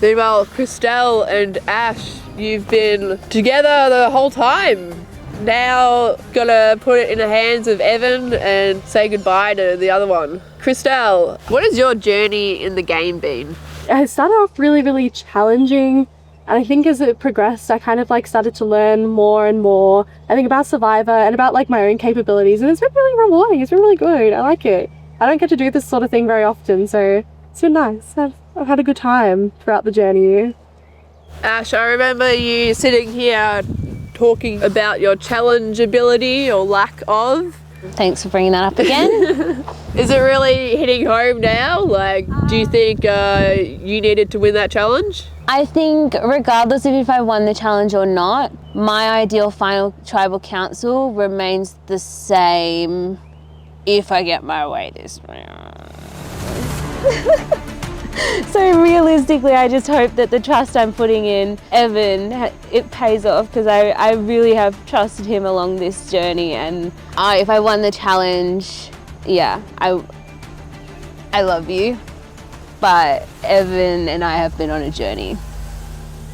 S1: Meanwhile, Christelle and Ash, you've been together the whole time. Now, gotta put it in the hands of Evan and say goodbye to the other one. Christelle, what has your journey in the game been?
S9: It started off really, really challenging. And I think as it progressed, I kind of like started to learn more and more, I think, about Survivor and about like my own capabilities. And it's been really rewarding. It's been really good. I like it. I don't get to do this sort of thing very often, so it's been nice. I've had a good time throughout the journey.
S1: Ash, I remember you sitting here talking about your challenge ability or lack of.
S6: Thanks for bringing that up again.
S1: Is it really hitting home now? Like, do you think you needed to win that challenge?
S6: I think regardless of if I won the challenge or not, my ideal final tribal council remains the same if I get my way this round. So realistically, I just hope that the trust I'm putting in Evan, it pays off, because I really have trusted him along this journey, and if I won the challenge, yeah, I love you, but Evan and I have been on a journey,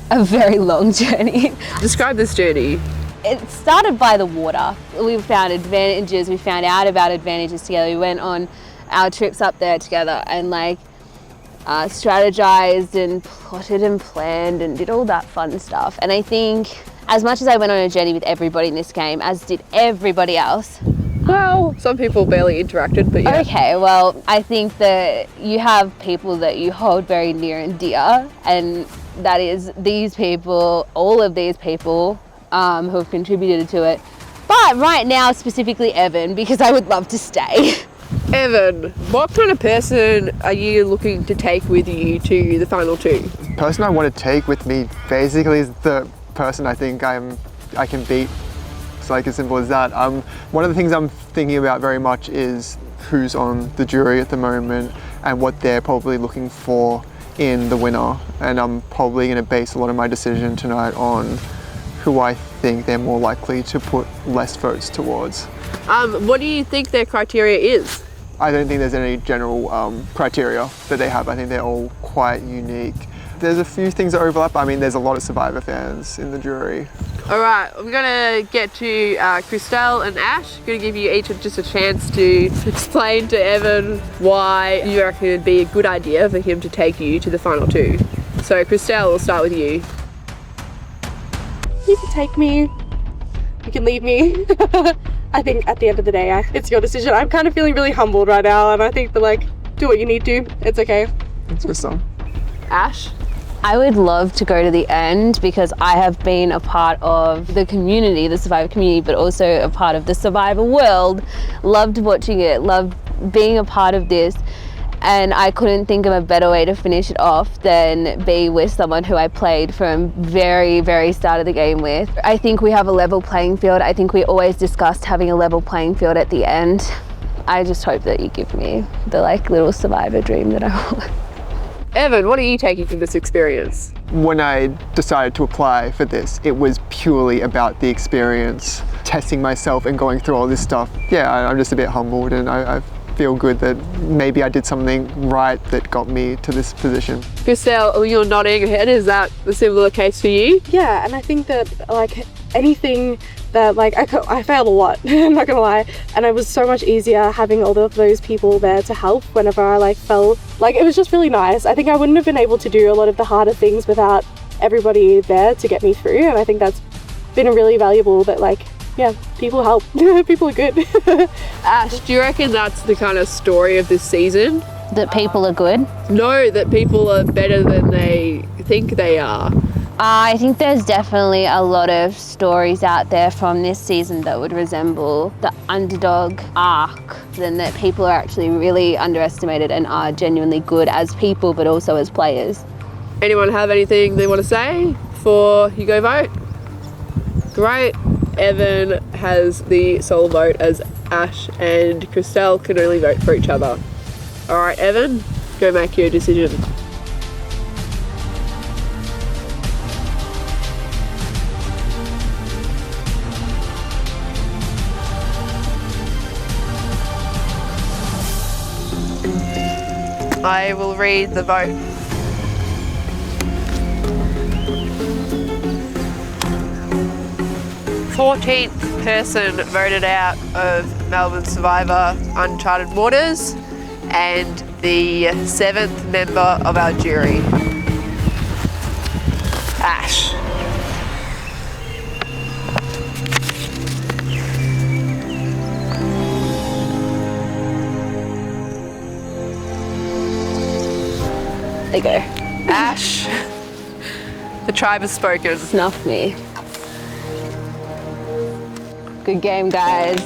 S6: a very long journey.
S1: Describe this journey.
S6: It started by the water. We found advantages, we found out about advantages together. We went on our trips up there together and like strategized and plotted and planned and did all that fun stuff. And I think as much as I went on a journey with everybody in this game, as did everybody else.
S1: Well, some people barely interacted, but yeah.
S6: Okay, well, I think that you have people that you hold very near and dear, and that is these people, all of these people who have contributed to it. But right now, specifically Evan, because I would love to stay.
S1: Evan, what kind of person are you looking to take with you to the final two?
S5: The person I want to take with me basically is the person I think I can beat. It's like as simple as that. One of the things I'm thinking about very much is who's on the jury at the moment and what they're probably looking for in the winner. And I'm probably going to base a lot of my decision tonight on who I think they're more likely to put less votes towards.
S1: What do you think their criteria is?
S5: I don't think there's any general criteria that they have. I think they're all quite unique. There's a few things that overlap. I mean, there's a lot of Survivor fans in the jury.
S1: All right, I'm gonna get to Christelle and Ash. I'm gonna give you each just a chance to explain to Evan why you reckon it'd be a good idea for him to take you to the final two.
S2: So Christelle, we'll start with you.
S9: You can take me. You can leave me. I think at the end of the day, it's your decision. I'm kind of feeling really humbled right now, and I think that like, do what you need to. It's okay.
S5: It's Crystal.
S2: Ash?
S6: I would love to go to the end because I have been a part of the community, the Survivor community, but also a part of the Survivor world. Loved watching it, loved being a part of this. And I couldn't think of a better way to finish it off than be with someone who I played from very, very start of the game with. I think we have a level playing field. I think we always discussed having a level playing field at the end. I just hope that you give me the like little Survivor dream that I want.
S2: Evan, what are you taking from this experience?
S5: When I decided to apply for this, it was purely about the experience, testing myself and going through all this stuff. Yeah, I'm just a bit humbled, and I feel good that maybe I did something right that got me to this position.
S2: Christelle, you're nodding your head. Is that a similar case for you?
S9: Yeah, and I think that like anything that like I failed a lot, I'm not gonna lie, and it was so much easier having all of those people there to help whenever I like fell. Like it was just really nice. I think I wouldn't have been able to do a lot of the harder things without everybody there to get me through, and I think that's been really valuable that like, yeah, people help. People are good.
S2: Ash, do you reckon that's the kind of story of this season?
S6: That people are good?
S2: No, that people are better than they think they are.
S6: I think there's definitely a lot of stories out there from this season that would resemble the underdog arc, and that people are actually really underestimated and are genuinely good as people, but also as players.
S2: Anyone have anything they want to say before you go vote? Great. Evan has the sole vote as Ash, and Christelle can only vote for each other. All right, Evan, go make your decision. I will read the vote. The 14th person voted out of Melbourne Survivor Uncharted Waters, and the 7th member of our jury, Ash.
S6: There you go.
S2: Ash, the tribe has spoken.
S6: Snuff me. Good game, guys.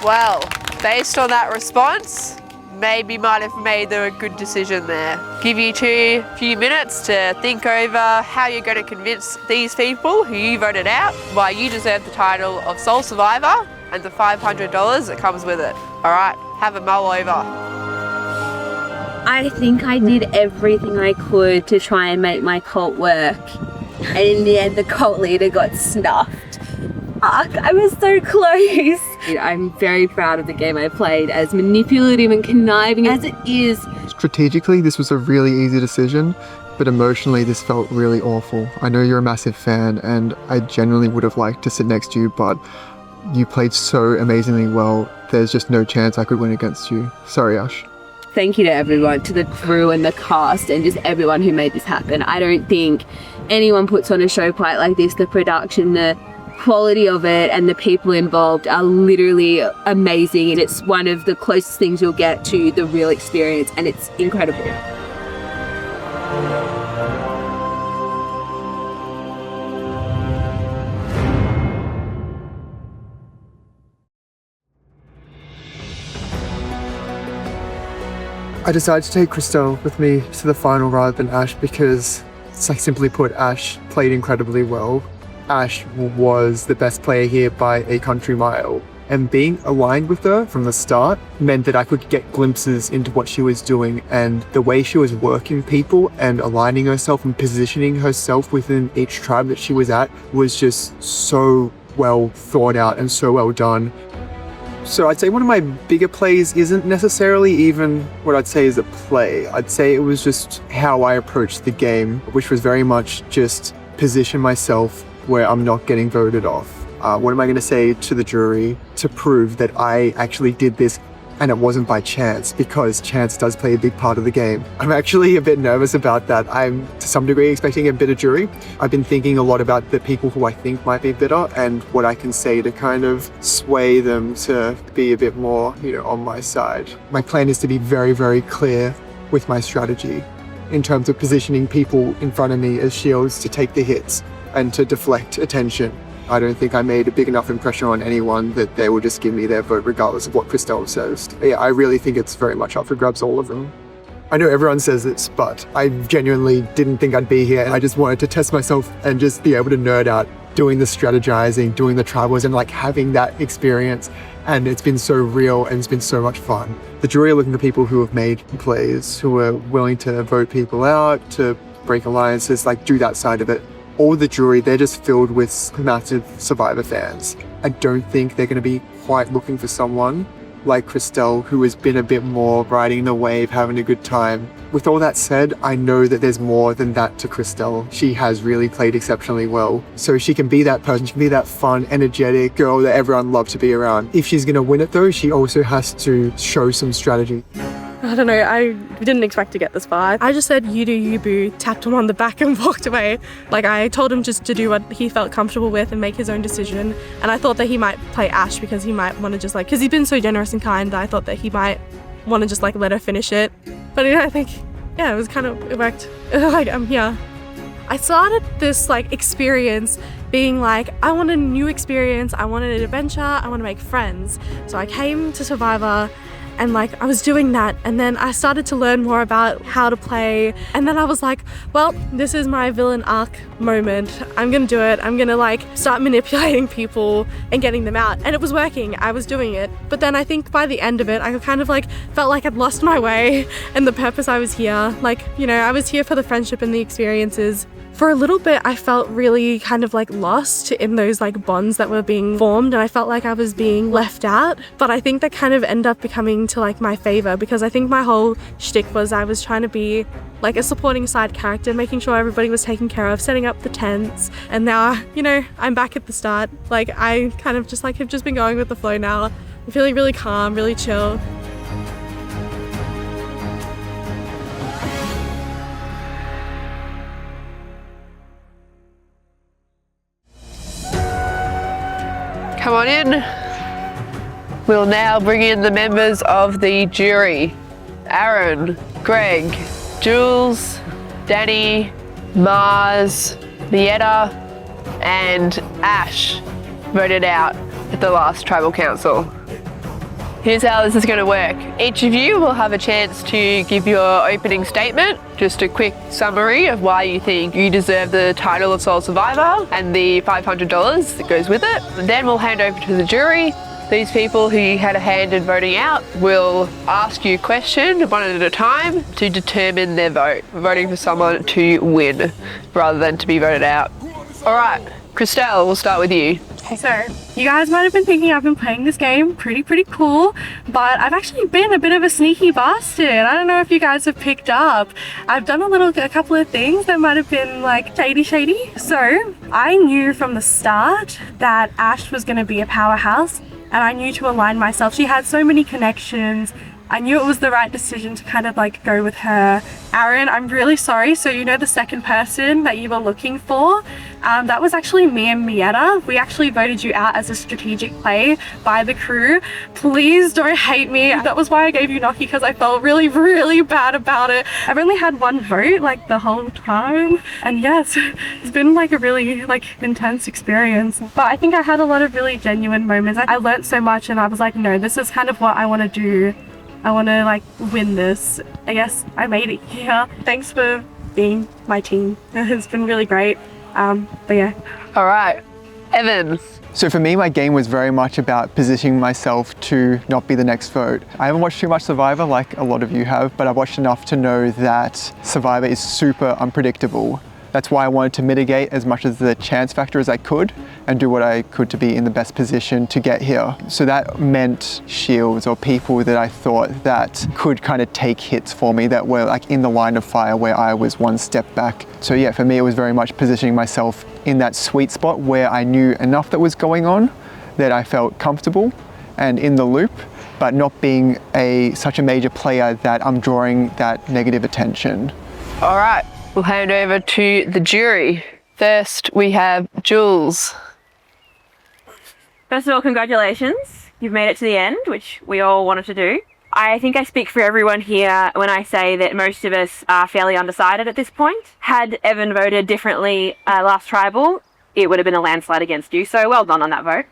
S2: Well, based on that response, maybe might have made a good decision there. Give you a few minutes to think over how you're going to convince these people who you voted out why you deserve the title of sole survivor and the $500 that comes with it. All right, have a mull over.
S6: I think I did everything I could to try and make my cult work. And in the end, the cult leader got snuffed. Fuck, I was so close. I'm very proud of the game I played, as manipulative and conniving as it is.
S5: Strategically, this was a really easy decision, but emotionally, this felt really awful. I know you're a massive fan, and I genuinely would have liked to sit next to you, but you played so amazingly well. There's just no chance I could win against you. Sorry, Ash.
S6: Thank you to everyone, to the crew and the cast and just everyone who made this happen. I don't think anyone puts on a show quite like this. The production, the quality of it, and the people involved are literally amazing, and it's one of the closest things you'll get to the real experience, and it's incredible.
S5: I decided to take Christelle with me to the final rather than Ash because, like, simply put, Ash played incredibly well. Ash was the best player here by a country mile, and being aligned with her from the start meant that I could get glimpses into what she was doing, and the way she was working people and aligning herself and positioning herself within each tribe that she was at was just so well thought out and so well done. So I'd say one of my bigger plays isn't necessarily even what I'd say is a play. I'd say it was just how I approached the game, which was very much just position myself where I'm not getting voted off. What am I going to say to the jury to prove that I actually did this and it wasn't by chance, because chance does play a big part of the game. I'm actually a bit nervous about that. I'm to some degree expecting a bitter jury. I've been thinking a lot about the people who I think might be bitter and what I can say to kind of sway them to be a bit more, on my side. My plan is to be very, very clear with my strategy in terms of positioning people in front of me as shields to take the hits and to deflect attention. I don't think I made a big enough impression on anyone that they will just give me their vote regardless of what Christelle says. Yeah, I really think it's very much up for grabs, all of them. I know everyone says this, but I genuinely didn't think I'd be here. I just wanted to test myself and just be able to nerd out doing the strategizing, doing the travels, and having that experience. And it's been so real and it's been so much fun. The jury are looking for people who have made plays, who are willing to vote people out, to break alliances, do that side of it. All the jury, they're just filled with massive Survivor fans. I don't think they're going to be quite looking for someone like Christelle, who has been a bit more riding the wave, having a good time. With all that said, I know that there's more than that to Christelle. She has really played exceptionally well. So she can be that person, she can be that fun, energetic girl that everyone loves to be around. If she's going to win it though, she also has to show some strategy.
S9: I don't know, I didn't expect to get this far. I just said, you do you, boo, tapped him on the back and walked away. I told him just to do what he felt comfortable with and make his own decision. And I thought that he might play Ash because he might want to just because he's been so generous and kind, I thought that he might want to just let her finish it. But I think, yeah, it was it worked. I'm here. I started this experience being I want a new experience, I want an adventure, I want to make friends. So I came to Survivor and I was doing that, and then I started to learn more about how to play, and then I was well, this is my villain arc moment. I'm gonna do it. I'm gonna start manipulating people and getting them out, and it was working. I was doing it, but then I think by the end of it I kind of felt like I'd lost my way and the purpose I was here. I was here for the friendship and the experiences. For a little bit, I felt really kind of lost in those bonds that were being formed, and I felt like I was being left out. But I think that kind of ended up becoming to my favor, because I think my whole shtick was I was trying to be a supporting side character, making sure everybody was taken care of, setting up the tents. And now, I'm back at the start. I kind of just have just been going with the flow now. I'm feeling really calm, really chill.
S2: Come on in. We'll now bring in the members of the jury. Aaron, Greg, Jules, Danny, Mars, Mietta, and Ash voted out at the last tribal council. Here's how this is going to work. Each of you will have a chance to give your opening statement, just a quick summary of why you think you deserve the title of Sole Survivor and the $500 that goes with it. And then we'll hand over to the jury. These people who you had a hand in voting out will ask you a question one at a time to determine their vote, voting for someone to win rather than to be voted out. All right, Christelle, we'll start with you.
S9: So, you guys might have been thinking I've been playing this game pretty cool, but I've actually been a bit of a sneaky bastard. I don't know if you guys have picked up. I've done a couple of things that might have been shady. So, I knew from the start that Ash was going to be a powerhouse, and I knew to align myself. She had so many connections. I knew it was the right decision to kind of go with her. Aaron, I'm really sorry. So the second person that you were looking for, that was actually me and Mietta. We actually voted you out as a strategic play by the crew. Please don't hate me. That was why I gave you Noki, because I felt really bad about it. I've only had one vote the whole time. And yes, it's been a really intense experience. But I think I had a lot of really genuine moments. I learned so much, and I was no, this is kind of what I want to do. I want to win this. I guess I made it here. Thanks for being my team. It's been really great. But yeah.
S2: All right, Evan.
S5: So for me, my game was very much about positioning myself to not be the next vote. I haven't watched too much Survivor like a lot of you have, but I've watched enough to know that Survivor is super unpredictable. That's why I wanted to mitigate as much as the chance factor as I could and do what I could to be in the best position to get here. So that meant shields or people that I thought that could kind of take hits for me, that were in the line of fire where I was one step back. So yeah, for me it was very much positioning myself in that sweet spot where I knew enough that was going on that I felt comfortable and in the loop, but not being such a major player that I'm drawing that negative attention.
S2: All right, we'll hand over to the jury. First, we have Jules.
S11: First of all, congratulations. You've made it to the end, which we all wanted to do. I think I speak for everyone here when I say that most of us are fairly undecided at this point. Had Evan voted differently last tribal, it would have been a landslide against you, so well done on that vote.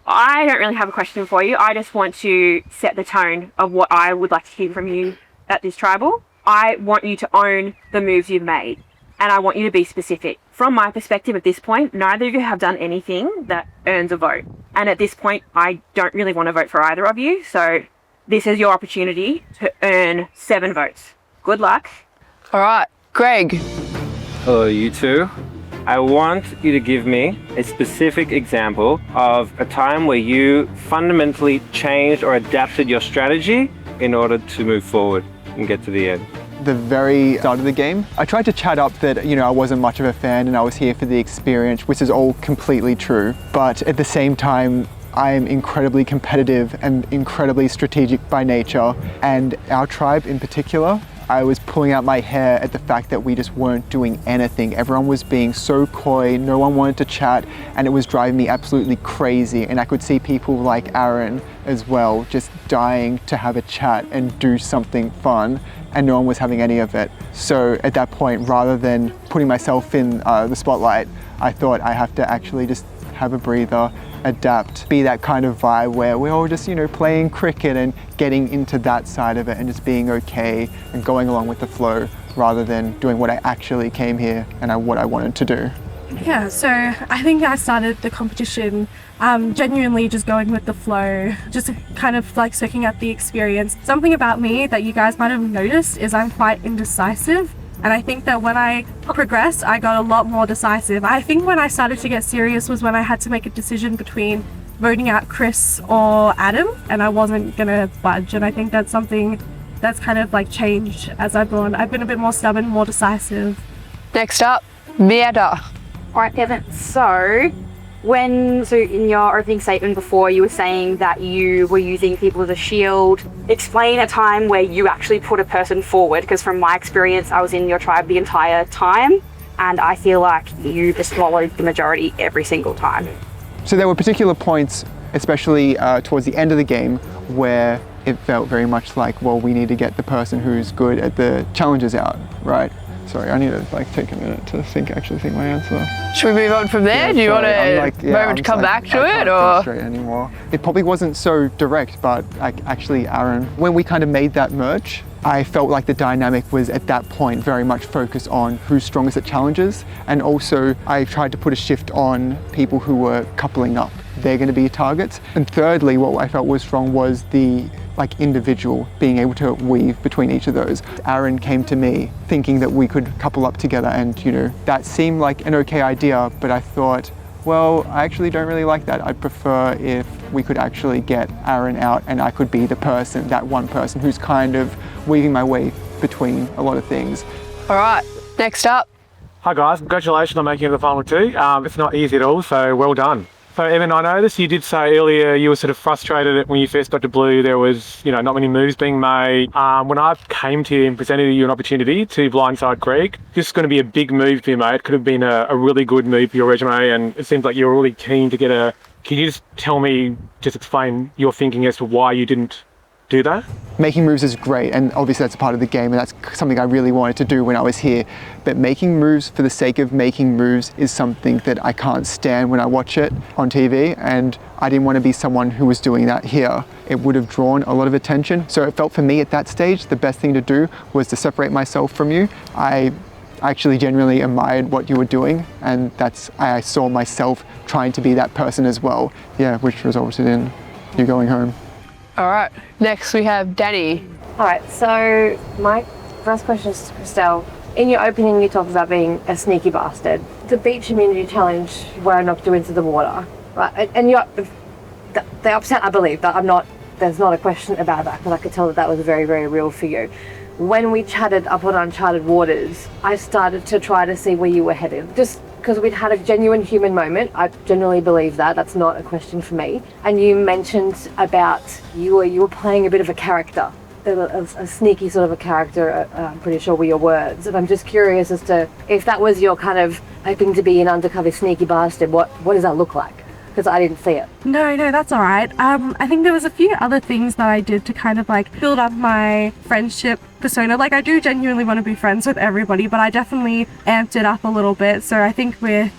S11: I don't really have a question for you. I just want to set the tone of what I would like to hear from you at this tribal. I want you to own the moves you've made, and I want you to be specific. From my perspective at this point, neither of you have done anything that earns a vote. And at this point, I don't really want to vote for either of you, so this is your opportunity to earn 7 votes. Good luck.
S2: All right, Greg.
S12: Hello, you two. I want you to give me a specific example of a time where you fundamentally changed or adapted your strategy in order to move forward and get to the end.
S5: The very start of the game, I tried to chat up that, I wasn't much of a fan and I was here for the experience, which is all completely true. But at the same time, I'm incredibly competitive and incredibly strategic by nature. And our tribe in particular, I was pulling out my hair at the fact that we just weren't doing anything. Everyone was being so coy, no one wanted to chat, and it was driving me absolutely crazy. And I could see people like Aaron as well, just dying to have a chat and do something fun, and no one was having any of it. So at that point, rather than putting myself in the spotlight, I thought I have to actually just have a breather, adapt, be that kind of vibe where we're all just, playing cricket and getting into that side of it and just being okay and going along with the flow rather than doing what I actually came here and what I wanted to do.
S9: Yeah, so I think I started the competition genuinely just going with the flow, just kind of like soaking up the experience. Something about me that you guys might have noticed is I'm quite indecisive. And I think that when I progressed, I got a lot more decisive. I think when I started to get serious was when I had to make a decision between voting out Chris or Adam, and I wasn't gonna budge. And I think that's something that's kind of like changed as I've gone. I've been a bit more stubborn, more decisive.
S2: Next up, Meada.
S8: All right, Evan. So in your opening statement before, you were saying that you were using people as a shield. Explain a time where you actually put a person forward, because from my experience, I was in your tribe the entire time, and I feel like you just swallowed the majority every single time.
S5: So there were particular points, especially towards the end of the game, where it felt very much like, well, we need to get the person who's good at the challenges out, right? Sorry, I need to take a minute to actually think my answer.
S2: Should we move on from there? Do you want to come back to it, or?
S5: Straight anymore. It probably wasn't so direct, but actually, Aaron, when we kind of made that merge, I felt like the dynamic was at that point very much focused on who's strongest at challenges, and also I tried to put a shift on people who were coupling up. They're going to be targets. And thirdly, what I felt was strong was the individual being able to weave between each of those. Aaron came to me thinking that we could couple up together, and that seemed like an okay idea, but I thought, well, I actually don't really like that. I'd prefer if we could actually get Aaron out and I could be the person, that one person who's kind of weaving my way between a lot of things.
S2: All right, next up.
S13: Hi guys, congratulations on making it to the final 2. It's not easy at all, so well done. So Evan, I noticed you did say earlier you were sort of frustrated that when you first got to Blue there was, not many moves being made. When I came to you and presented you an opportunity to blindside Greg, this is going to be a big move to be made. It could have been a really good move for your resume, and it seems like you were really keen to get Can you just tell me, just explain your thinking as to why you didn't do that?
S5: Making moves is great, and obviously that's a part of the game, and that's something I really wanted to do when I was here. But making moves for the sake of making moves is something that I can't stand when I watch it on TV, and I didn't want to be someone who was doing that here. It would have drawn a lot of attention. So it felt for me at that stage, the best thing to do was to separate myself from you. I actually genuinely admired what you were doing, and I saw myself trying to be that person as well. Yeah, which resulted in you going home.
S2: All right, next we have Danny.
S14: All right, so my first question is to Christelle. In your opening, you talked about being a sneaky bastard. The beach immunity challenge where I knocked you into the water, right? And you're the upset, I believe, that there's not a question about that, because I could tell that was very, very real for you. When we chatted up on Uncharted waters, I started to try to see where you were headed. Just because we'd had a genuine human moment. I genuinely believe that. That's not a question for me. And you mentioned about you were playing a bit of a character, a sneaky sort of a character, I'm pretty sure were your words. And I'm just curious as to if that was your kind of hoping to be an undercover sneaky bastard, what does that look like? Because I didn't see it.
S9: No, that's all right. I think there was a few other things that I did to kind of like build up my friendship persona. Like I do genuinely want to be friends with everybody, but I definitely amped it up a little bit. So I think with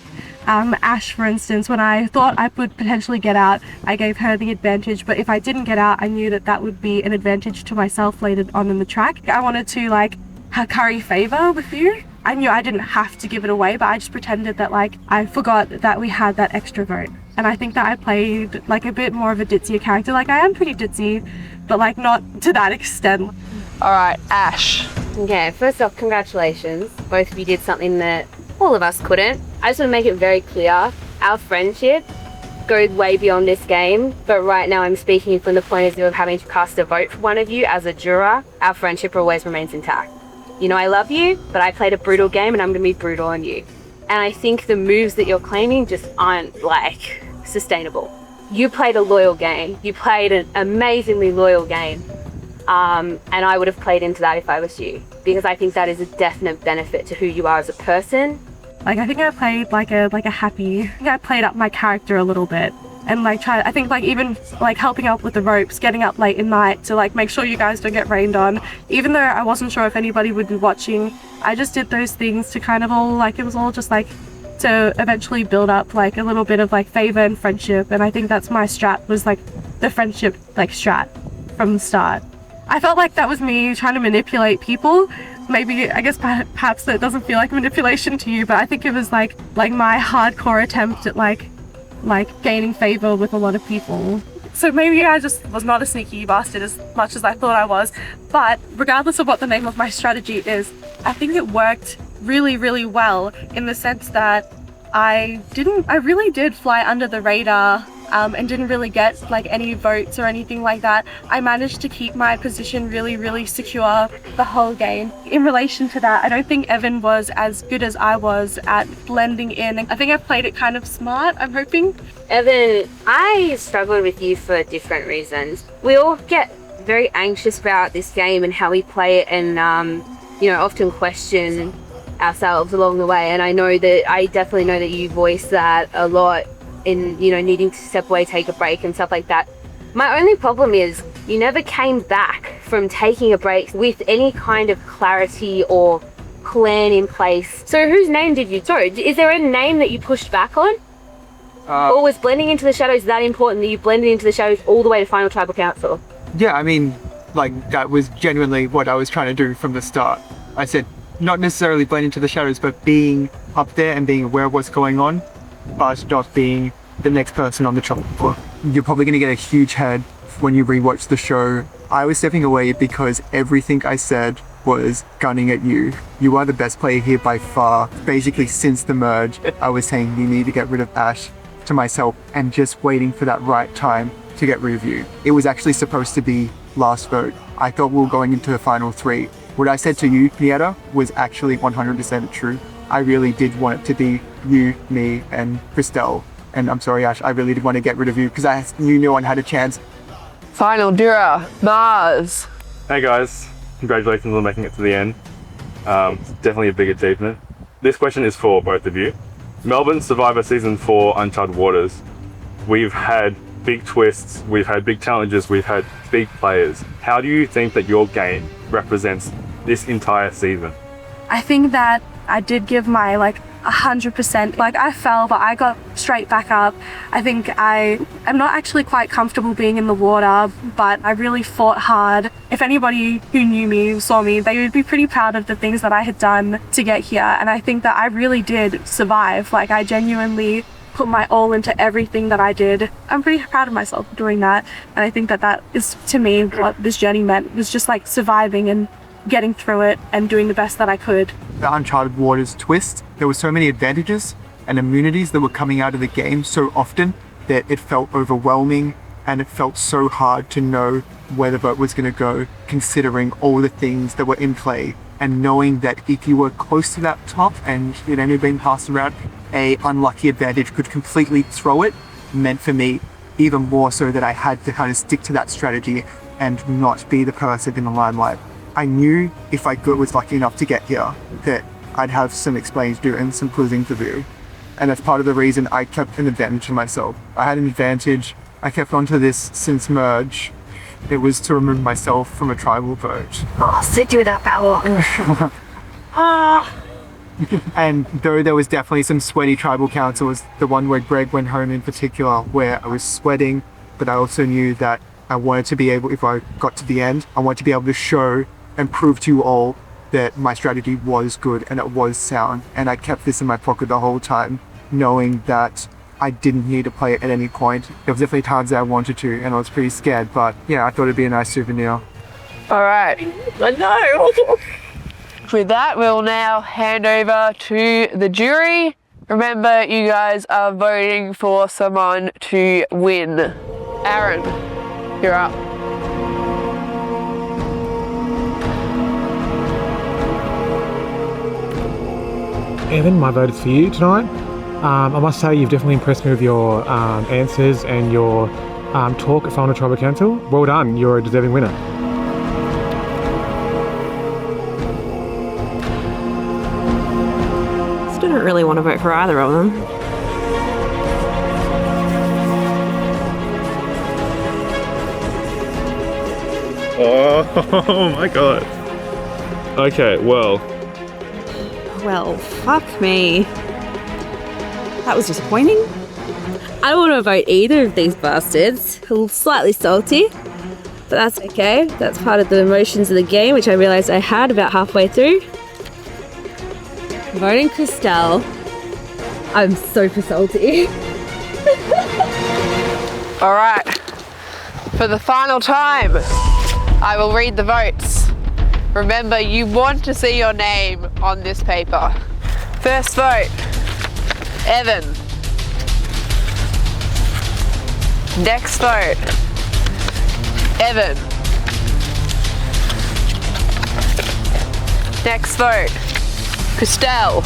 S9: Ash, for instance, when I thought I would potentially get out, I gave her the advantage. But if I didn't get out, I knew that would be an advantage to myself later on in the track. I wanted to like curry favor with you. I knew I didn't have to give it away, but I just pretended that like I forgot that we had that extra vote. And I think that I played like a bit more of a ditzier character. Like I am pretty ditzy, but like not to that extent.
S2: All right, Ash.
S6: Okay, first off, congratulations. Both of you did something that all of us couldn't. I just want to make it very clear. Our friendship goes way beyond this game, but right now I'm speaking from the point of view of having to cast a vote for one of you as a juror. Our friendship always remains intact. You know I love you, but I played a brutal game and I'm going to be brutal on you. And I think the moves that you're claiming just aren't like sustainable. You played a loyal game. You played an amazingly loyal game. And I would have played into that if I was you, because I think that is a definite benefit to who you are as a person.
S9: Like I think I played I played up my character a little bit. And like I think like even like helping out with the ropes, getting up late at night to like make sure you guys don't get rained on. Even though I wasn't sure if anybody would be watching, I just did those things to kind of all like, it was all just like to eventually build up like a little bit of like favor and friendship. And I think that's my strat, was like the friendship like strat from the start. I felt like that was me trying to manipulate people. Maybe, I guess perhaps that doesn't feel like manipulation to you, but I think it was like my hardcore attempt at like gaining favor with a lot of people. So maybe I just was not a sneaky bastard as much as I thought I was, but regardless of what the name of my strategy is, I think it worked really, really well in the sense that I really did fly under the radar and didn't really get like any votes or anything like that. I managed to keep my position really, really secure the whole game. In relation to that, I don't think Evan was as good as I was at blending in. I think I played it kind of smart, I'm hoping.
S6: Evan, I struggled with you for different reasons. We all get very anxious about this game and how we play it, and often question ourselves along the way. And I definitely know that you voice that a lot in needing to step away, take a break and stuff like that. My only problem is you never came back from taking a break with any kind of clarity or plan in place. So whose name did you throw? Is there a name that you pushed back on? Or was blending into the shadows that important that you blended into the shadows all the way to Final Tribal Council?
S5: Yeah, I mean, like that was genuinely what I was trying to do from the start. I said not necessarily blend into the shadows, but being up there and being aware of what's going on, but not being the next person on the chopping block. You're probably going to get a huge head when you rewatch the show. I was stepping away because everything I said was gunning at you. You are the best player here by far. Basically, since the merge, I was saying you need to get rid of Ash to myself and just waiting for that right time to get rid of you. It was actually supposed to be last vote. I thought we were going into the final three. What I said to you, Nieta, was actually 100% true. I really did want it to be you, me, and Christelle. And I'm sorry, Ash, I really did want to get rid of you because I knew no one had a chance.
S2: Final juror, Mars.
S15: Hey guys, congratulations on making it to the end. Definitely a big achievement. This question is for both of you. Melbourne Survivor Season 4 Uncharted Waters. We've had big twists, we've had big challenges, we've had big players. How do you think that your game represents this entire season?
S9: I think that I did give my 100%. Like I fell, but I got straight back up. I think I am not actually quite comfortable being in the water, but I really fought hard. If anybody who knew me, saw me, they would be pretty proud of the things that I had done to get here. And I think that I really did survive. Like I genuinely put my all into everything that I did. I'm pretty proud of myself for doing that. And I think that that is, to me, what this journey meant, was just like surviving and getting through it and doing the best that I could.
S5: The Uncharted Waters twist, there were so many advantages and immunities that were coming out of the game so often that it felt overwhelming, and it felt so hard to know where the vote was going to go, considering all the things that were in play and knowing that if you were close to that top and it ended up being passed around, a unlucky advantage could completely throw it, meant for me even more so that I had to kind of stick to that strategy and not be the person in the limelight. I knew if I was lucky enough to get here that I'd have some explaining to do and some quizzing to do. And that's part of the reason I kept an advantage for myself. I had an advantage. I kept onto this since merge. It was to remove myself from a tribal vote.
S14: I'll sit you with that power.
S5: And though there was definitely some sweaty tribal councils, the one where Greg went home in particular, where I was sweating, but I also knew that I wanted to be able, if I got to the end, I wanted to be able to show and prove to you all that my strategy was good and it was sound. And I kept this in my pocket the whole time, knowing that I didn't need to play it at any point. There was definitely times that I wanted to, and I was pretty scared, but yeah, I thought it'd be a nice souvenir.
S2: All right. I know. With that, we'll now hand over to the jury. Remember, you guys are voting for someone to win. Aaron, you're up.
S13: Evan, my vote is for you tonight. I must say you've definitely impressed me with your answers and your talk at Final Tribal Council. Well done, you're a deserving winner.
S7: Still don't really want to vote for either of them.
S15: Oh my god. Okay, well.
S7: Well, fuck me. That was disappointing.
S6: I don't want to vote either of these bastards. A little slightly salty, but that's okay. That's part of the emotions of the game, which I realised I had about halfway through. Voting Christelle. I'm super salty.
S2: All right. For the final time, I will read the votes. Remember, you want to see your name on this paper. First vote, Evan. Next vote, Evan. Next vote, Christelle.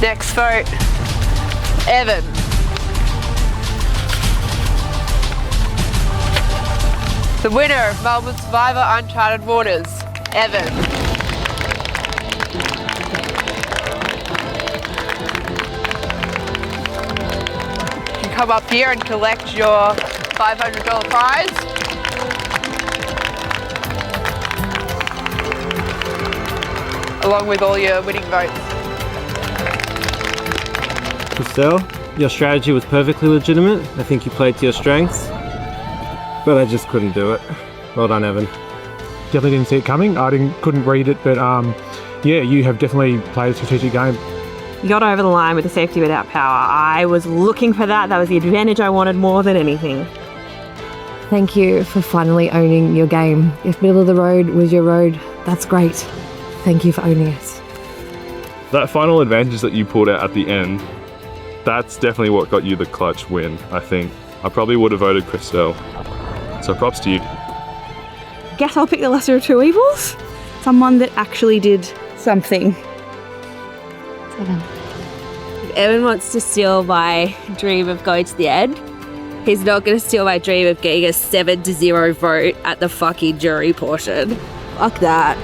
S2: Next vote, Evan. The winner of Melbourne Survivor Uncharted Waters, Evan. You can come up here and collect your $500 prize. Along with all your winning votes.
S12: Christelle, your strategy was perfectly legitimate. I think you played to your strengths. But I just couldn't do it. Well done, Evan.
S13: Definitely didn't see it coming. Couldn't read it, but yeah, you have definitely played a strategic game.
S7: You got over the line with the safety without power. I was looking for that. That was the advantage I wanted more than anything.
S16: Thank you for finally owning your game. If middle of the road was your road, that's great. Thank you for owning it.
S15: That final advantage that you pulled out at the end, that's definitely what got you the clutch win, I think. I probably would have voted Christelle. So props to you.
S7: Guess I'll pick the lesser of two evils. Someone that actually did something.
S6: If Evan wants to steal my dream of going to the end, he's not going to steal my dream of getting a 7-0 vote at the fucking jury portion. Fuck that.